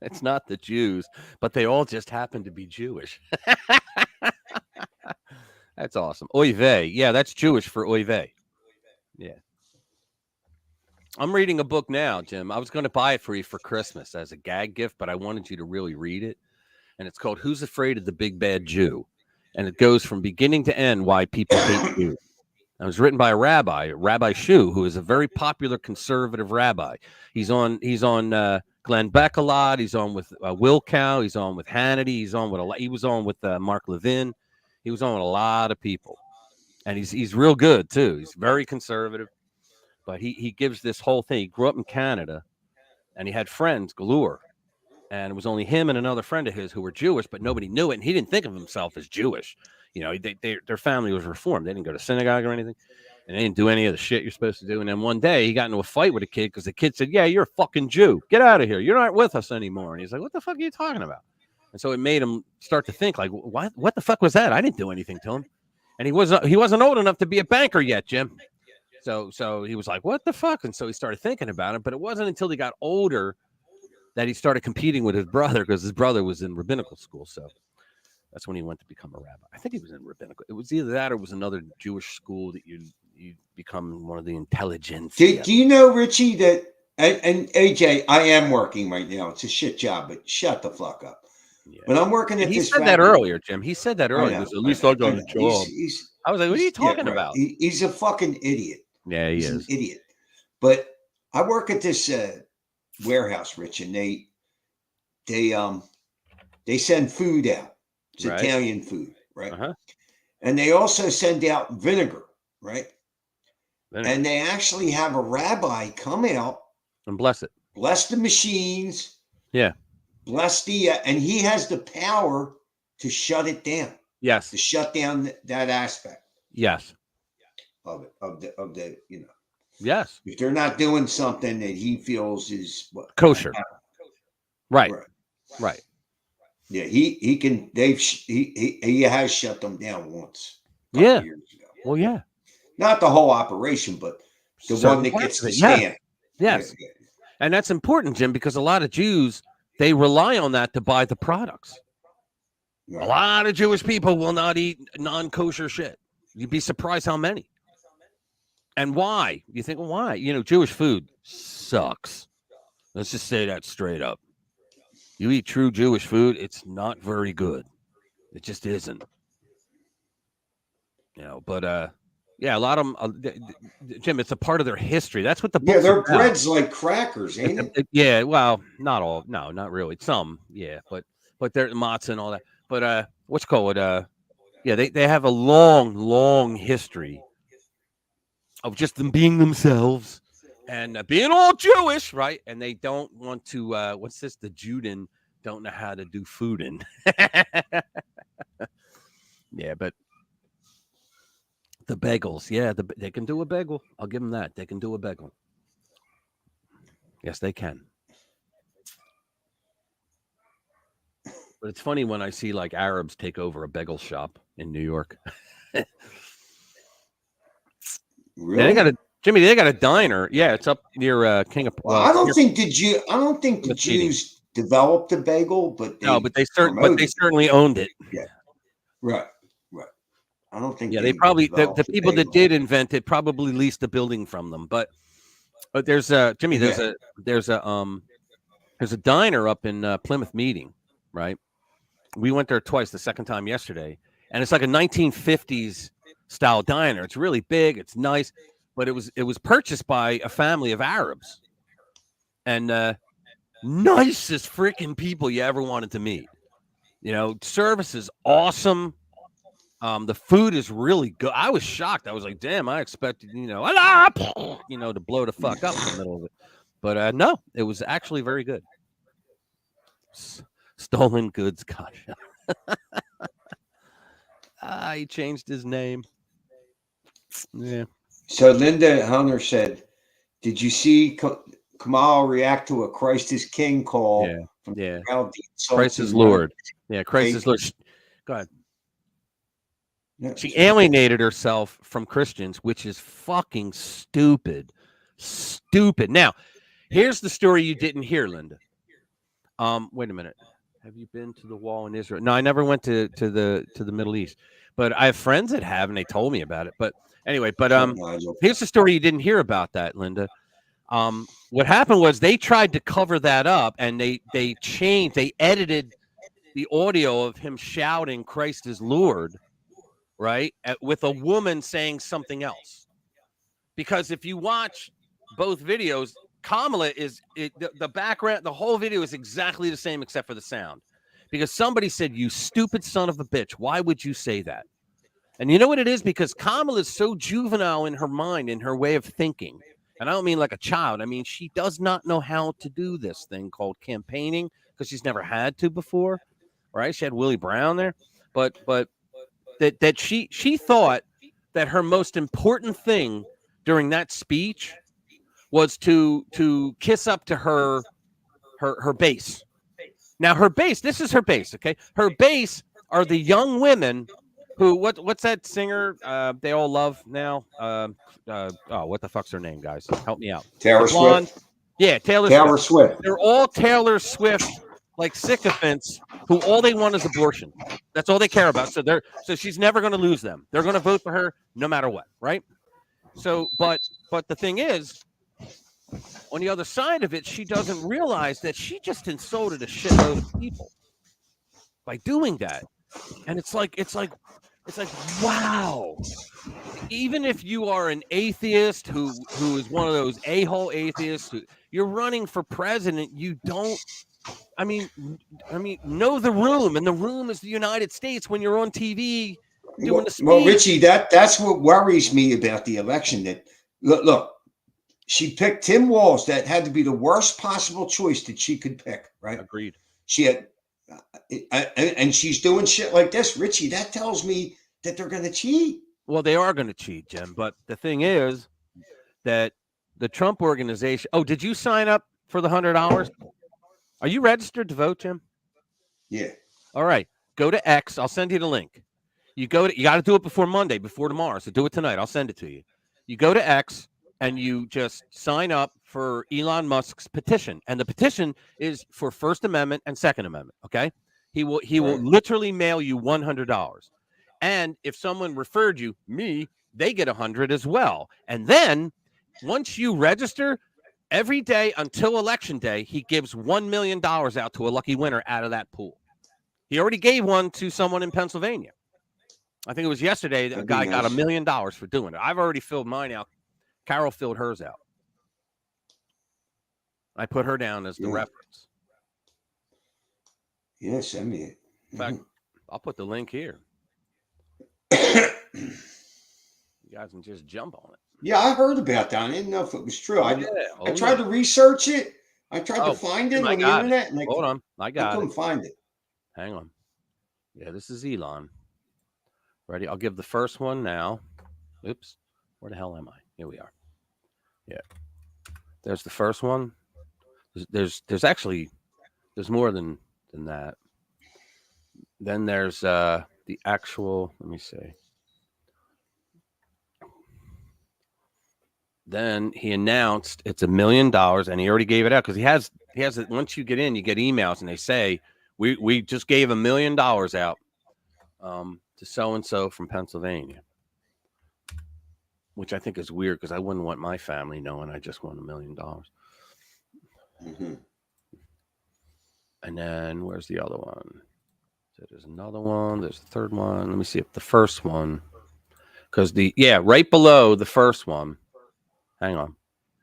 It's not the Jews, but they all just happen to be Jewish. That's awesome. Oy vey. Yeah, that's Jewish for oy vey. Yeah. I'm reading a book now, Jim. I was going to buy it for you for Christmas as a gag gift, but I wanted you to really read it. And it's called Who's Afraid of the Big Bad Jew? And it goes from beginning to end why people hate Jews. It was written by a rabbi, Rabbi Shu, who is a very popular conservative rabbi. He's on Glenn Beck a lot. He's on with Wilkow. He's on with Hannity. He was on with Mark Levin. He was on with a lot of people, and he's real good too. He's very conservative, but he gives this whole thing. He grew up in Canada, and he had friends galore, and it was only him and another friend of his who were Jewish, but nobody knew it, and he didn't think of himself as Jewish. You know, their family was Reformed. They didn't go to synagogue or anything, and they didn't do any of the shit you're supposed to do. And then one day he got into a fight with a kid because the kid said, "Yeah, you're a fucking Jew. Get out of here. You're not with us anymore." And he's like, "What the fuck are you talking about?" And so it made him start to think, like, what the fuck was that? I didn't do anything to him. And he wasn't old enough to be a banker yet, Jim. So he was like, what the fuck? And so he started thinking about it. But it wasn't until he got older that he started competing with his brother, because his brother was in rabbinical school. So that's when he went to become a rabbi. I think he was in rabbinical. It was either that or it was another Jewish school that you become one of the intelligence. Do you know, Richie, that and AJ, I am working right now. It's a shit job, but shut the fuck up. Yeah. But I'm working at he this. He said that earlier, Jim. He said that earlier. At least I got a job. I was like, what are you talking about? He's a fucking idiot. Yeah, he's an idiot. But I work at this warehouse, Rich, and they send food out. It's Italian food, right? Uh-huh. And they also send out vinegar, right? And they actually have a rabbi come out and bless it. Bless the machines. Yeah. Bless the and he has the power to shut it down. Yes. To shut down that aspect. Yes. Of the Yes. If they're not doing something that he feels is kosher. Right. Yeah, he can. He has shut them down once. Yeah. Years ago. Well, yeah. Not the whole operation, but the one that gets the stand. Yes. Yeah. And that's important, Jim, because a lot of Jews, they rely on that to buy the products. Right. A lot of Jewish people will not eat non-kosher shit. You'd be surprised how many. And why? You think, well, why? Jewish food sucks. Let's just say that straight up. You eat true Jewish food, it's not very good. It just isn't. But Yeah, a lot of them, Jim. It's a part of their history. That's what the Yeah, book's their about. bread's like crackers, ain't it? Yeah, well, not all. No, not really. Some, yeah, but they're matzah and all that. But what's called? Yeah, they have a long history of just them being themselves and being all Jewish, right? And they don't want to. What's this? The Juden don't know how to do food in. Yeah, but the bagels, yeah, they can do a bagel. I'll give them that. They can do a bagel. Yes, they can. But it's funny when I see like Arabs take over a bagel shop in New York. Really? Yeah, they got a Jimmy. They got a diner. Yeah, it's up near King of. Well, I don't near think I don't think the Plymouth Meeting. Jews developed the bagel, but No, they but they promoted it. certainly owned it. Yeah. Right. I don't think Yeah, they probably the developed people that bagel. did invent it probably leased the building from them. But there's Jimmy. There's a diner up in Plymouth Meeting, right? We went there twice. The second time yesterday, and it's like a 1950s style diner. It's really big. It's nice, but it was purchased by a family of Arabs, and nicest freaking people you ever wanted to meet. You know, service is awesome. The food is really good. I was shocked. I was like, damn, I expected, to blow the fuck up in the middle of it. But no, it was actually very good. Stolen goods, gosh. He changed his name. Yeah. So Linda Hunter said, "Did you see Kamal react to a Christ is King call?" Yeah. From Yeah. Christ is Lord. Yeah, Christ is Lord. Go ahead. Yeah, she alienated herself from Christians, which is fucking stupid. Stupid. Now, here's the story you didn't hear, Linda. Wait a minute. Have you been to the wall in Israel? No, I never went to the Middle East, but I have friends that have, and they told me about it. But anyway, here's the story you didn't hear about that, Linda. What happened was they tried to cover that up, and they edited the audio of him shouting "Christ is Lord," right, with a woman saying something else. Because if you watch both videos, Kamala the background, the whole video is exactly the same except for the sound. Because somebody said, "You stupid son of a bitch, why would you say that?" And you know what it is? Because Kamala is so juvenile in her mind, in her way of thinking. And I don't mean like a child. I mean, she does not know how to do this thing called campaigning because she's never had to before, right? She had Willie Brown there, but that she thought that her most important thing during that speech was to kiss up to her base. Now her base, this is her base, okay? Her base are the young women who what's that singer they all love now? What the fuck's her name, guys? Help me out. Taylor Swift. Yeah, Taylor Swift. They're all Taylor Swift like sycophants who all they want is abortion. That's all they care about. So she's never going to lose them. They're going to vote for her no matter what, right? So, but the thing is, on the other side of it, she doesn't realize that she just insulted a shitload of people by doing that. And it's like, wow. Even if you are an atheist who is one of those a-hole atheists, you're running for president, you don't. I mean, know the room, and the room is the United States when you're on TV doing the speech. Well, Richie, that's what worries me about the election. That look, she picked Tim Walz. That had to be the worst possible choice that she could pick, right? Agreed. She had, and she's doing shit like this, Richie. That tells me that they're going to cheat. Well, they are going to cheat, Jim. But the thing is that the Trump organization. Oh, did you sign up for the $100? Are you registered to vote, Jim? Yeah. All right. Go to X. I'll send you the link. You got to do it before Monday, before tomorrow. So do it tonight. I'll send it to you. You go to X and you just sign up for Elon Musk's petition. And the petition is for First Amendment and Second Amendment. Okay. He will literally mail you $100. And if someone referred you, they get $100 as well. And then once you register, every day until Election Day, he gives $1 million out to a lucky winner out of that pool. He already gave one to someone in Pennsylvania. I think it was yesterday. A That'd be guy got $1 nice. million for doing it. I've already filled mine out. Carol filled hers out. I put her down as the Yeah. reference. Yeah, send me it. In fact, I'll put the link here. You guys can just jump on it. Yeah, I heard about that. I didn't know if it was true. I Oh, tried to research it. I tried Oh, to find it Jim, I on the got it. internet, and Hold on. I I got it. couldn't find it. Hang on. Yeah, this is Elon. Ready? I'll give the first one now. Oops. Where the hell am I? Here we are. Yeah. There's the first one. There's actually more than that. Then there's the actual, let me see. Then he announced it's $1 million, and he already gave it out because he has it. Once you get in, you get emails, and they say we just gave $1 million out to so and so from Pennsylvania, which I think is weird because I wouldn't want my family knowing I just won $1 million. Mm-hmm. And then where's the other one? So there's another one. There's the third one. Let me see if the first one, because right below the first one. Hang on,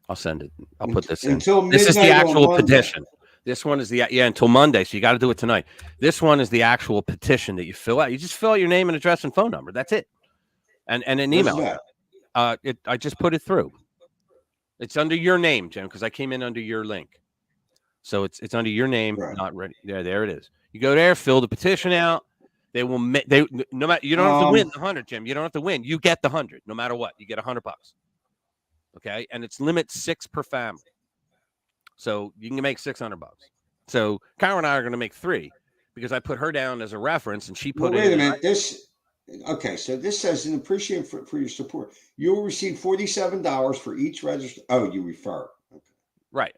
I'll send it. I'll put this in. Until This is the midnight on actual Monday. petition. This one is until Monday. So you got to do it tonight. This one is the actual petition that you fill out. You just fill out your name and address and phone number. That's it. And an Where's email. that? I just put it through. It's under your name, Jim, because I came in under your link. So it's under your name, Right. not ready. There it is. You go there, fill the petition out. They will. No matter. You don't have to win the 100, Jim. You don't have to win. You get the 100, no matter what. You get $100. Okay, and it's limit 6 per family, so you can make $600. So Karen and I are going to make 3 because I put her down as a reference, and she put Well, wait a in. minute. Okay, so this says in appreciation for your support, you will receive $47 for each register. Oh, you refer. Okay. Right.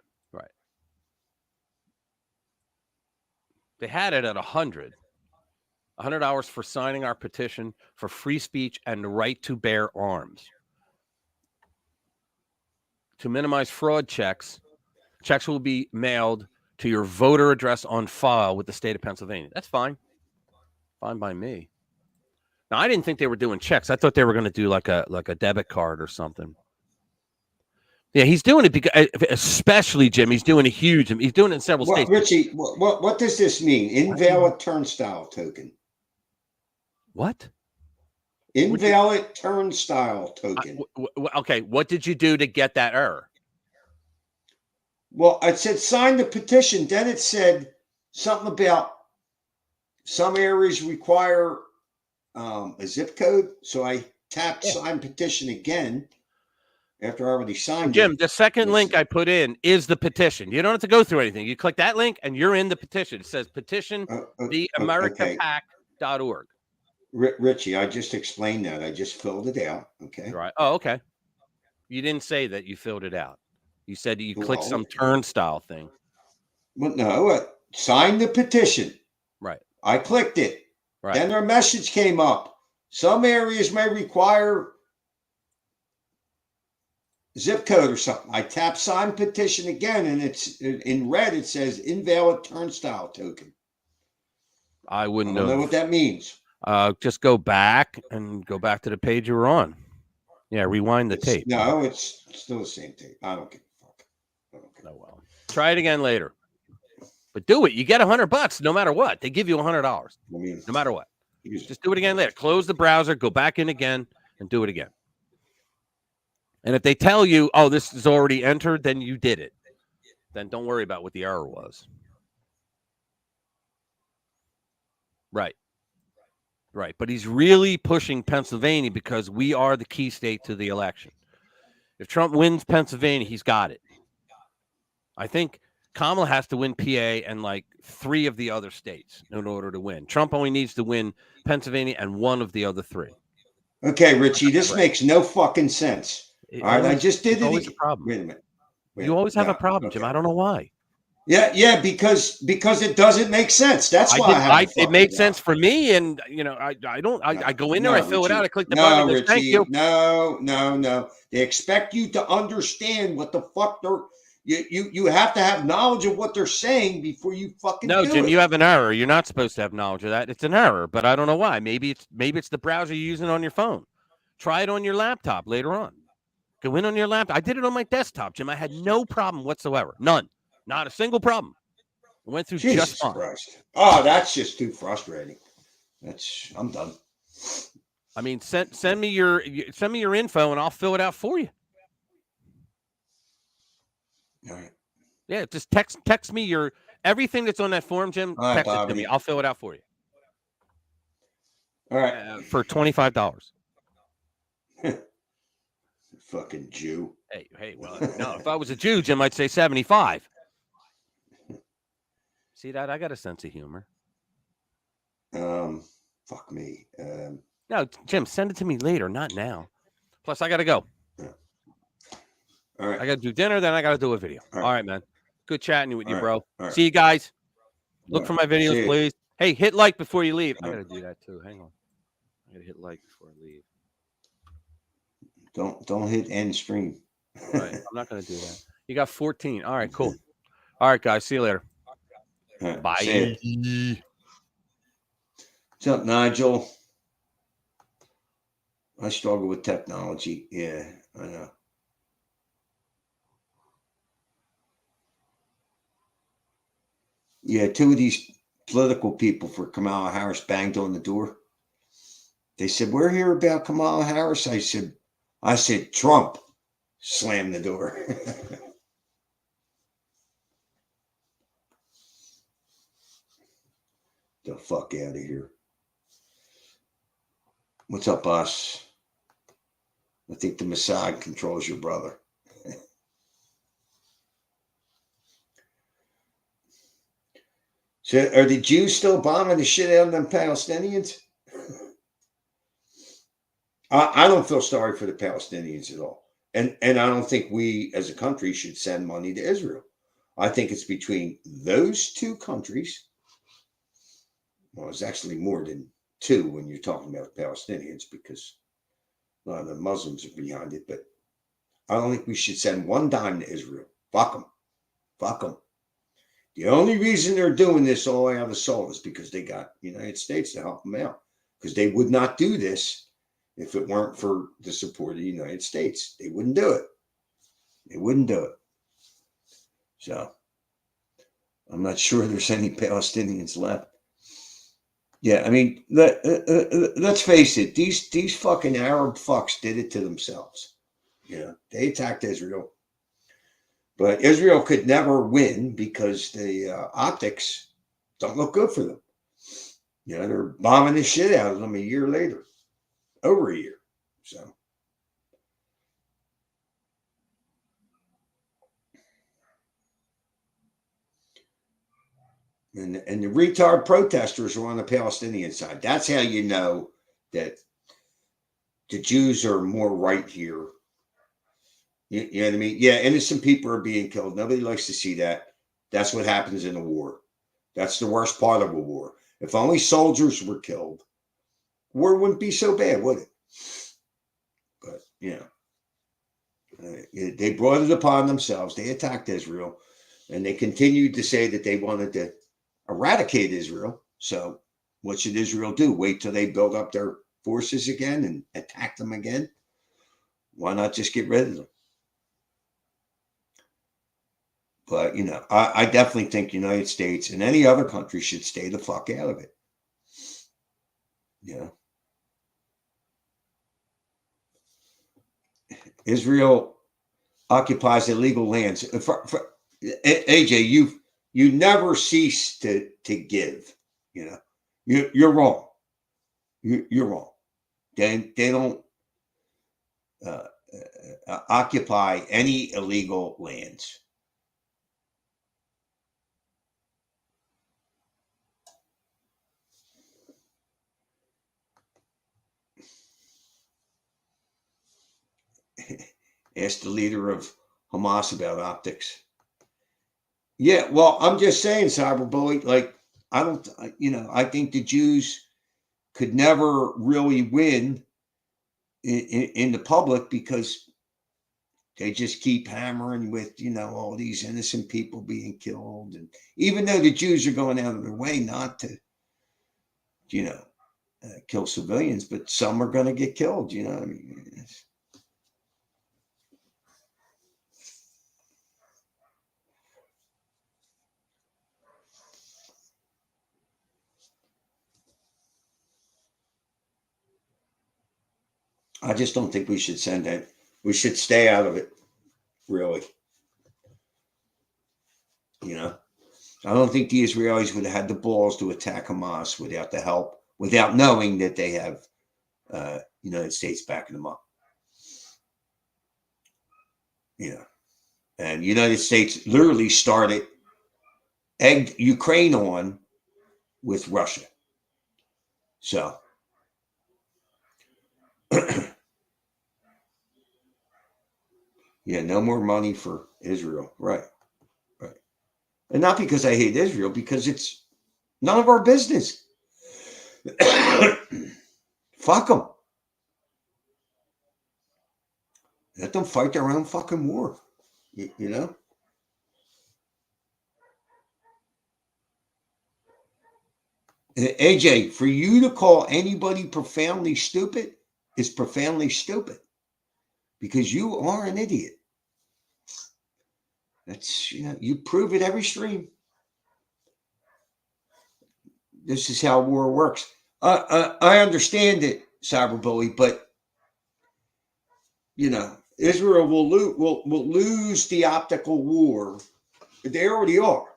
They had it at $100 for signing our petition for free speech and the right to bear arms. To minimize fraud checks will be mailed to your voter address on file with the state of Pennsylvania. That's fine. Fine by me. Now, I didn't think they were doing checks. I thought they were going to do like a debit card or something. Yeah, he's doing it because, especially Jim, he's doing he's doing it in several states. Richie, what does this mean? Invalid turnstile token. What? Invalid turnstile token. Okay, what did you do to get that error? Well, it said sign the petition. Then it said something about some areas require a zip code. So I tapped sign petition again after I already signed Jim, it. the second link I put in is the petition. You don't have to go through anything. You click that link and you're in the petition. It says petition theamericapac.org. Richie, I just explained that. I just filled it out. Okay. Right. Oh, okay. You didn't say that you filled it out. You said you clicked some turnstile thing. Well, no, sign the petition. Right. I clicked it. Right. Then their message came up. Some areas may require zip code or something. I tap sign petition again, and it's in red. It says invalid turnstile token. I wouldn't know what that means. Just go back to the page you were on. Yeah, rewind the tape. No, it's still the same tape. I don't give a fuck. Oh well. Try it again later. But do it. You get $100 no matter what. They give you $100 no matter what. Just do it again later. Close the browser, go back in again, and do it again. And if they tell you, oh, this is already entered, then you did it. Then don't worry about what the error was. Right. Right. But he's really pushing Pennsylvania because we are the key state to the election. If Trump wins Pennsylvania, he's got it. I think Kamala has to win PA and like 3 of the other states in order to win. Trump only needs to win Pennsylvania and 1 of the other 3. Okay, Richie, this makes no fucking sense. All right, I just did it. Always a problem. Wait a minute. You always have a problem, Jim. I don't know why. Yeah, because it doesn't make sense. That's why it made sense for me, and I go in there, I fill it out, I click the button. Richie, thank you. No. They expect you to understand what the fuck You have to have knowledge of what they're saying before you fucking No, do Jim, it. you have an error. You're not supposed to have knowledge of that. It's an error, but I don't know why. Maybe it's the browser you're using on your phone. Try it on your laptop later on. Go in on your laptop. I did it on my desktop, Jim. I had no problem whatsoever. None. Not a single problem. I went through just Jesus fine. Christ. Oh, that's just too frustrating. I'm done. I mean, send me your info and I'll fill it out for you. All right. Yeah, just text me your everything that's on that form, Jim. All right, Text it to Bobby. me. I'll fill it out for you. All right. For $25. Fucking Jew. Hey, well, no, if I was a Jew, Jim, I'd say 75. See that? I got a sense of humor. Fuck me. No, Jim, send it to me later, not now. Plus, I got to go. All right. I got to do dinner, then I got to do a video. All right. All right, man. Good chatting with you, All bro. right. All right. See you guys. All Look right. for my videos, See you. please. Hey, hit like before you leave. I All got right. to do that too. Hang on. I got to hit like before I leave. Don't hit end stream. Right. I'm not going to do that. You got 14. All right, cool. All right, guys. See you later. All right. Bye. See ya. What's up, Nigel? I struggle with technology. Yeah, I know. Yeah, two of these political people for Kamala Harris banged on the door. They said, "We're here about Kamala Harris." I said, Trump slammed the door. The fuck out of here. What's up, boss? I think the Mossad controls your brother. So are the Jews still bombing the shit out of them Palestinians? I don't feel sorry for the Palestinians at all. And I don't think we as a country should send money to Israel. I think it's between those two countries. Well, it's actually more than two when you're talking about Palestinians because a lot of the Muslims are behind it. But I don't think we should send one dime to Israel. Fuck them. Fuck them. The only reason they're doing this all out of soul is because they got the United States to help them out. Because they would not do this if it weren't for the support of the United States. They wouldn't do it. They wouldn't do it. So I'm not sure there's any Palestinians left. Yeah, I mean, let's face it. These fucking Arab fucks did it to themselves. They attacked Israel. But Israel could never win because the optics don't look good for them. They're bombing the shit out of them a year later, over a year. So, and the retard protesters are on the Palestinian side. That's how you know that the Jews are more right here. You know what I mean? Yeah, innocent people are being killed. Nobody likes to see that. That's what happens in a war. That's the worst part of a war. If only soldiers were killed, war wouldn't be so bad, would it? But, they brought it upon themselves. They attacked Israel, and they continued to say that they wanted to eradicate Israel. So what should Israel do? Wait till they build up their forces again and attack them again? Why not just get rid of them? But, I definitely think the United States and any other country should stay the fuck out of it. Israel occupies illegal lands. AJ, you never cease to give. You're wrong. You're wrong. They don't occupy any illegal lands. Ask the leader of Hamas about optics. Yeah, well, I'm just saying, Cyberbully, I think the Jews could never really win in the public because They just keep hammering with, all these innocent people being killed. And even though the Jews are going out of their way not to, kill civilians, but some are going to get killed, I mean, I just don't think we should send that. We should stay out of it, really. I don't think the Israelis would have had the balls to attack Hamas without the help, without knowing that they have United States backing them up. And United States literally egged Ukraine on with Russia. So, no more money for Israel. Right. And not because I hate Israel, because it's none of our business. Fuck them. Let them fight their own fucking war. AJ, for you to call anybody profoundly stupid is profoundly stupid, because you are an idiot. That's, you prove it every stream. This is how war works. I understand it, Cyberbully, but Israel will lose the optical war. They already are.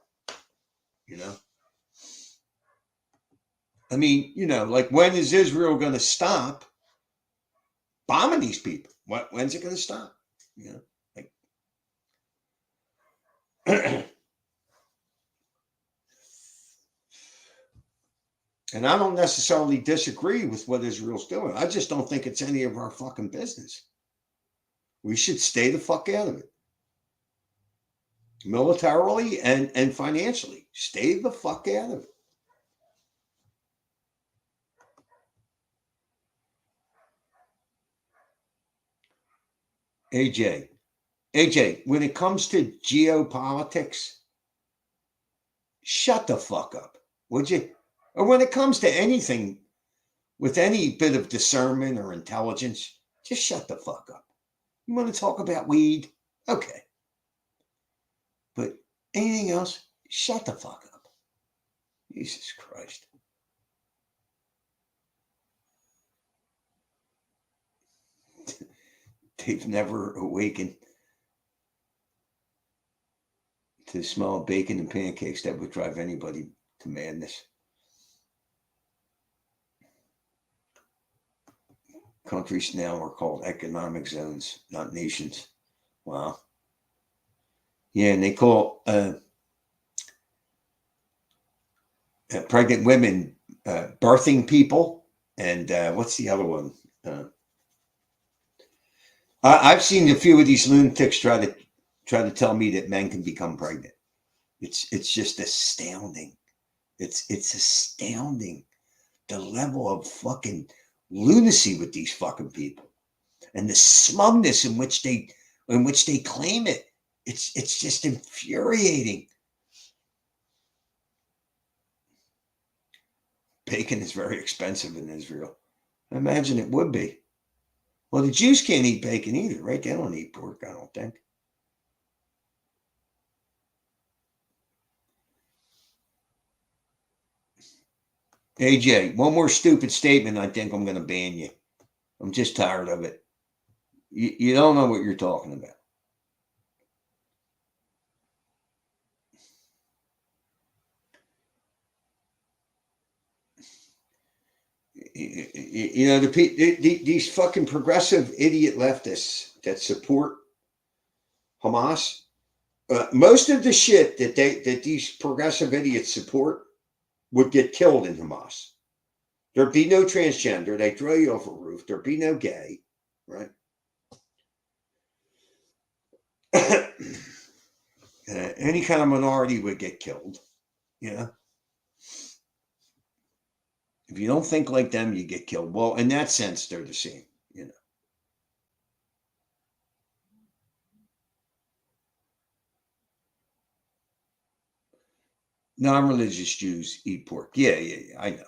I mean, like, when is Israel going to stop bombing these people? When's it going to stop? Like, and I don't necessarily disagree with what Israel's doing. I just don't think it's any of our fucking business. We should stay the fuck out of it. Militarily and financially. Stay the fuck out of it. AJ, when it comes to geopolitics, shut the fuck up, would you? Or when it comes to anything with any bit of discernment or intelligence, just shut the fuck up. You want to talk about weed? Okay. But anything else, shut the fuck up. Jesus Christ. They've never awakened to the smell of bacon and pancakes that would drive anybody to madness. Countries now are called economic zones, not nations. Wow. Yeah, and they call pregnant women birthing people. And what's the other one? I've seen a few of these lunatics try to tell me that men can become pregnant. It's just astounding. It's astounding the level of fucking lunacy with these fucking people, and the smugness in which they claim it. It's just infuriating. Bacon is very expensive in Israel. I imagine it would be. Well, the Jews can't eat bacon either, right? They don't eat pork, I don't think. AJ, one more stupid statement, I think I'm going to ban you. I'm just tired of it. You don't know what you're talking about. These fucking progressive idiot leftists that support Hamas, most of the shit that these progressive idiots support would get killed in Hamas. There'd be no transgender. They'd throw you off a roof. There'd be no gay, right? Any kind of minority would get killed. If you don't think like them, you get killed. Well, in that sense, they're the same. Non-religious Jews eat pork. Yeah, I know.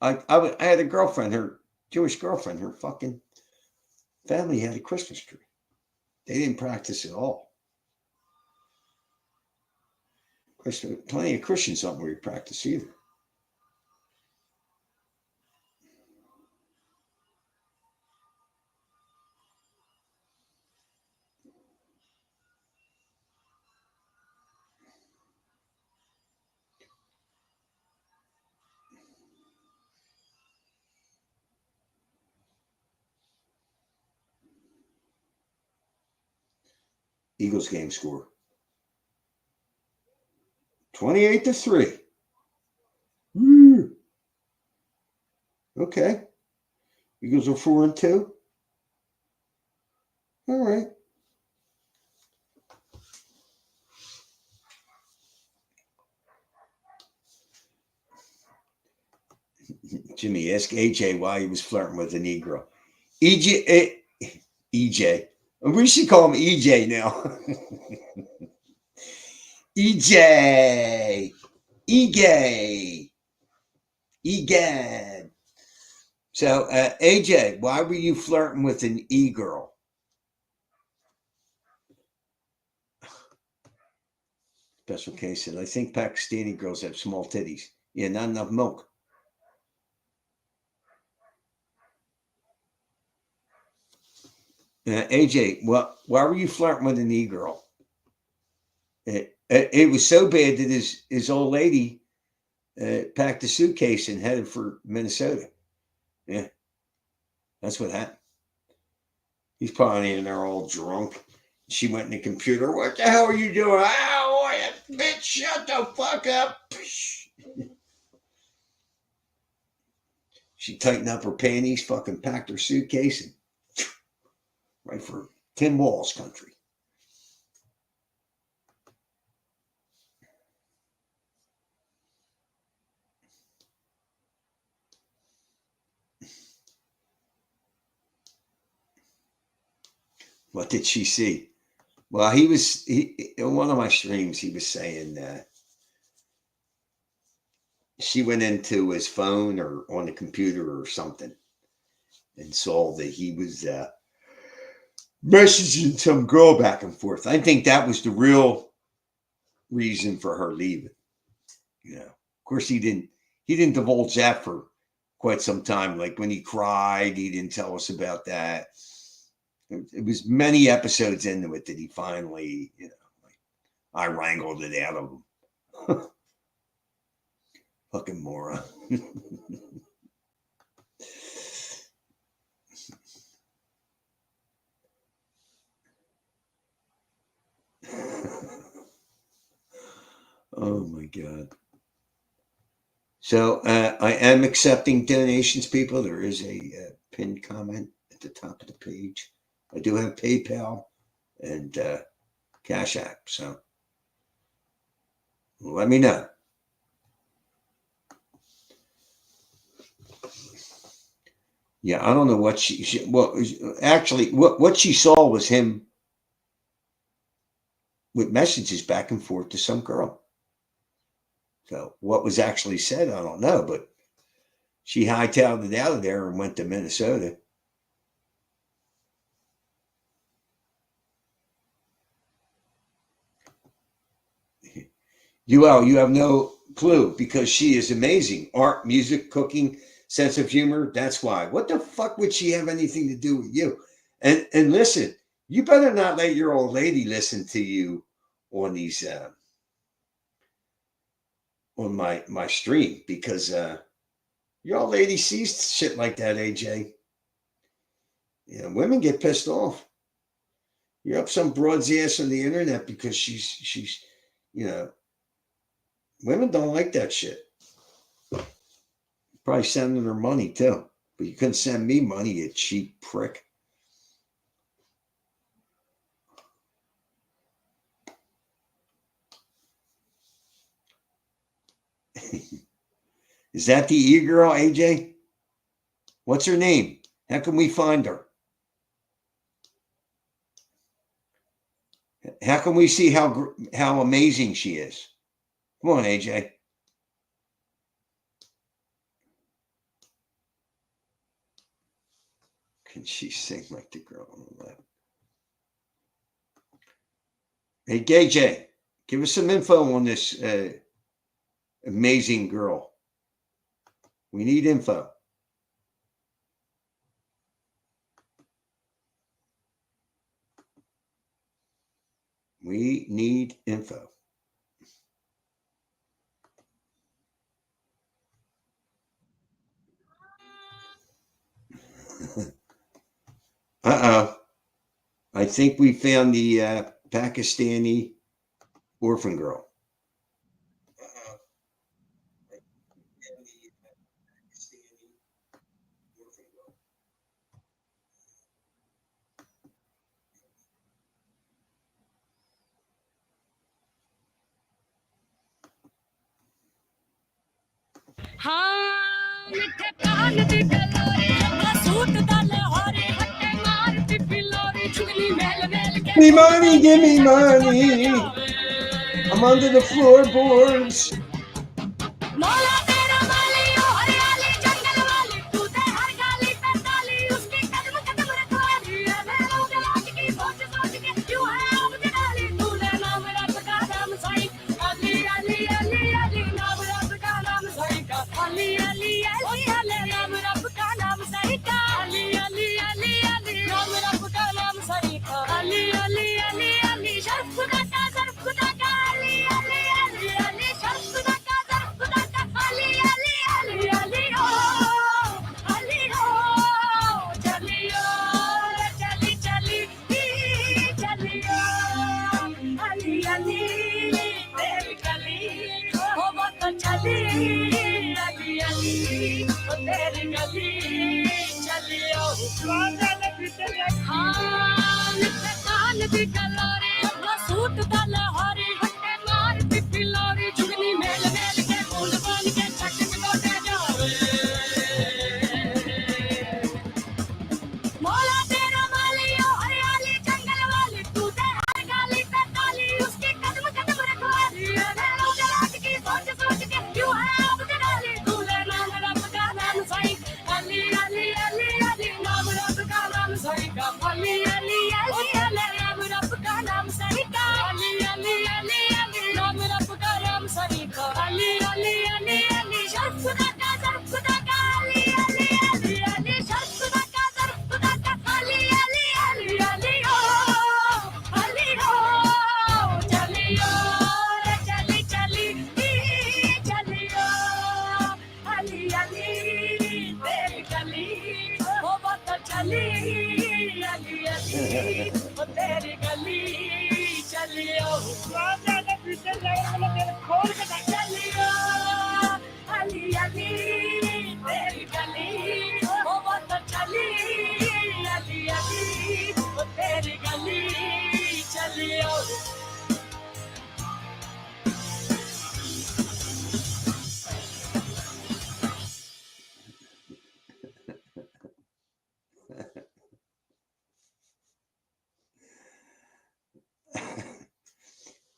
I had a girlfriend, her Jewish girlfriend, her fucking family had a Christmas tree. They didn't practice at all. Plenty of Christians don't really practice either. Eagles game score 28-3. Woo. Okay. Eagles are 4-2. All right. Jimmy, ask AJ why he was flirting with a Negro. EJ. We should call him EJ now. EJ. Egad. So, AJ, why were you flirting with an E-girl? Special case said, I think Pakistani girls have small titties. Yeah, not enough milk. AJ, why were you flirting with an E-girl? It was so bad that his old lady packed a suitcase and headed for Minnesota. Yeah, that's what happened. He's probably in there all drunk. She went in the computer. What the hell are you doing? Oh, bitch, shut the fuck up. She tightened up her panties, fucking packed her suitcase, and right for Tim Walls country. What did she see? Well, in one of my streams, he was saying she went into his phone or on the computer or something and saw that he was messaging some girl back and forth. I think that was the real reason for her leaving. You know, of course, he didn't divulge that for quite some time. Like when he cried, he didn't tell us about that. It was many episodes into it that he finally, I wrangled it out of him. Fucking moron. Oh my God. So I am accepting donations, people. There is a pinned comment at the top of the page. I do have PayPal and Cash App, so let me know. Yeah, I don't know what actually, what she saw was him with messages back and forth to some girl. So what was actually said, I don't know, but she hightailed it out of there and went to Minnesota. Yooooo, you have no clue because she is amazing. Art, music, cooking, sense of humor. That's why. What the fuck would she have anything to do with you? And listen, you better not let your old lady listen to you on these on my stream because your old lady sees shit like that, AJ. Women get pissed off. You're up some broad's ass on the internet because she's women don't like that shit. Probably sending her money too. But you couldn't send me money, you cheap prick. Is that the e-girl, AJ? What's her name? How can we find her? How can we see how amazing she is? Come on, AJ. Can she sing like the girl on the left? Hey, AJ, give us some info on this amazing girl. We need info. We need info. Uh-oh. I think we found the Pakistani orphan girl. Give me money, give me money. I'm under the floorboards.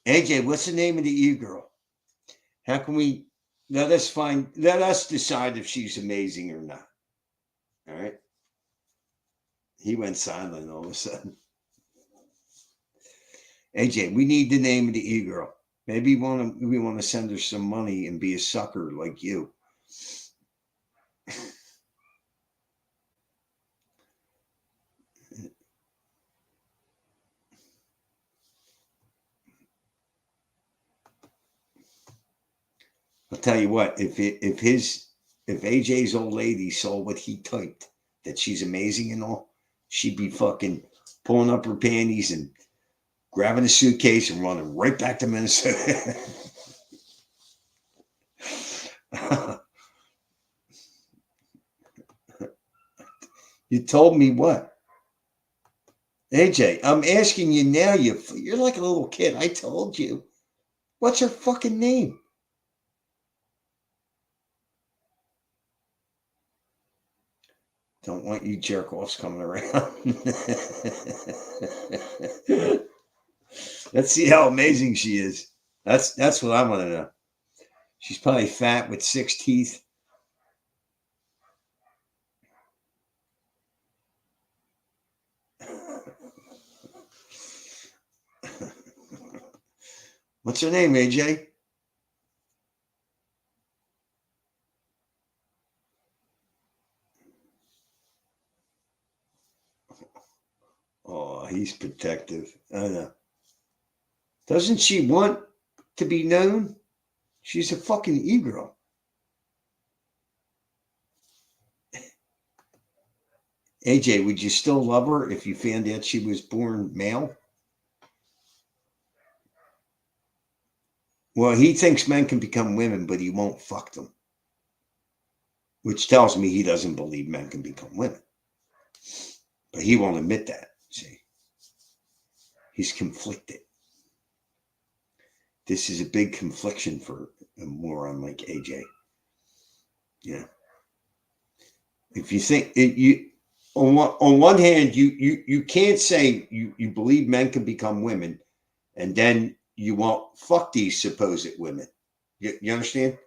AJ, what's the name of the e-girl? How can we let us decide if she's amazing or not? All right. He went silent all of a sudden. AJ, we need the name of the e-girl. Maybe we want to send her some money and be a sucker like you. I'll tell you what, if AJ's old lady saw what he typed, that she's amazing and all, she'd be fucking pulling up her panties and grabbing a suitcase and running right back to Minnesota. You told me what? AJ, I'm asking you now. You're like a little kid. I told you. What's her fucking name? Don't want you jerk-offs coming around. Let's see how amazing she is. That's what I want to know. She's probably fat with 6 teeth. What's her name, AJ? Oh, he's protective. I know. Doesn't she want to be known? She's a fucking e-girl. AJ, would you still love her if you found out she was born male? Well, he thinks men can become women, but he won't fuck them. Which tells me he doesn't believe men can become women. But he won't admit that, see. He's conflicted. This is a big confliction for a moron like AJ. Yeah. If you think it, on one hand, you can't say you believe men can become women, and then you won't fuck these supposed women. You understand?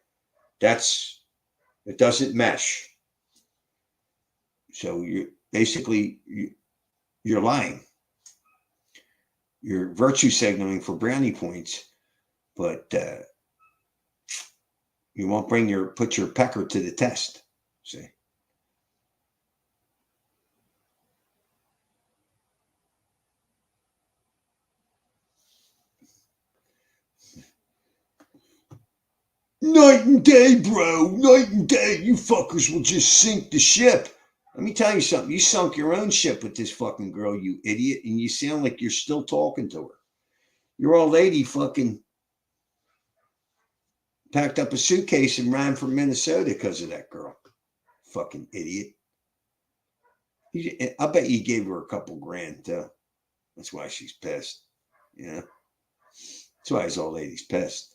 It doesn't mesh. So you're lying. You're virtue signaling for brownie points, but you won't put your pecker to the test. See? Night and day, bro. Night and day. You fuckers will just sink the ship. Let me tell you something. You sunk your own ship with this fucking girl, you idiot, and you sound like you're still talking to her. Your old lady fucking packed up a suitcase and ran from Minnesota because of that girl. Fucking idiot. I bet you gave her a couple grand, too. That's why she's pissed. You know? That's why his old lady's pissed.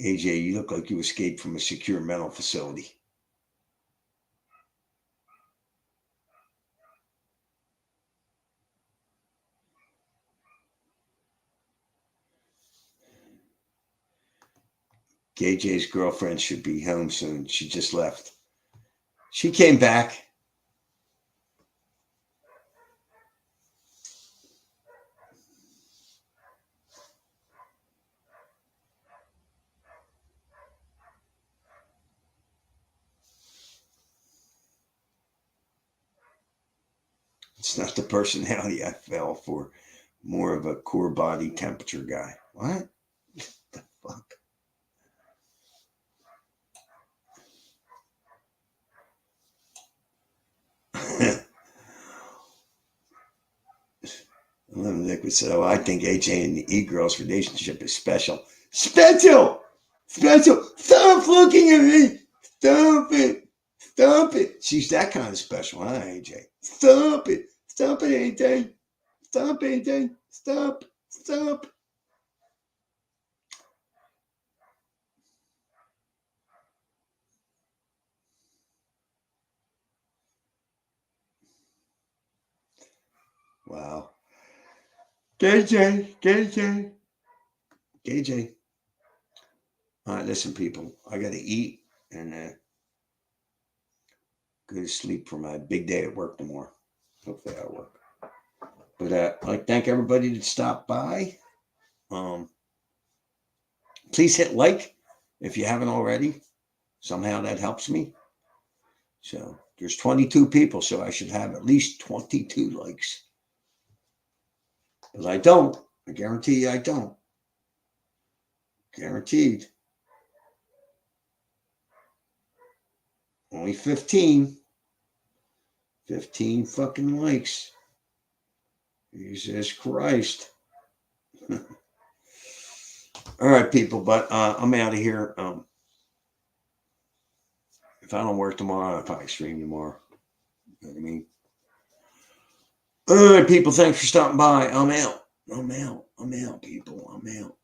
AJ, you look like you escaped from a secure mental facility. KJ's girlfriend should be home soon. She just left. She came back. It's not the personality I fell for. More of a core body temperature guy. What the fuck? Liquid said, "Oh, I think AJ and the E-Girl's relationship is special." Special! Special! Stop looking at me! Stop it! Stop it! She's that kind of special, huh, AJ? Stop it! Stop it, AJ! Stop, AJ! Stop! Stop! Wow. KJ. All right, listen, people. I got to eat and go to sleep for my big day at work tomorrow. Hopefully I work. But I'd like to thank everybody that stopped by. Please hit like if you haven't already. Somehow that helps me. So there's 22 people, so I should have at least 22 likes. But I don't. I guarantee you I don't. Guaranteed. Only 15. 15 fucking likes. Jesus Christ. All right, people, but I'm out of here. If I don't work tomorrow, I'll probably stream tomorrow. You know what I mean? All right, people, thanks for stopping by. I'm out, people. I'm out.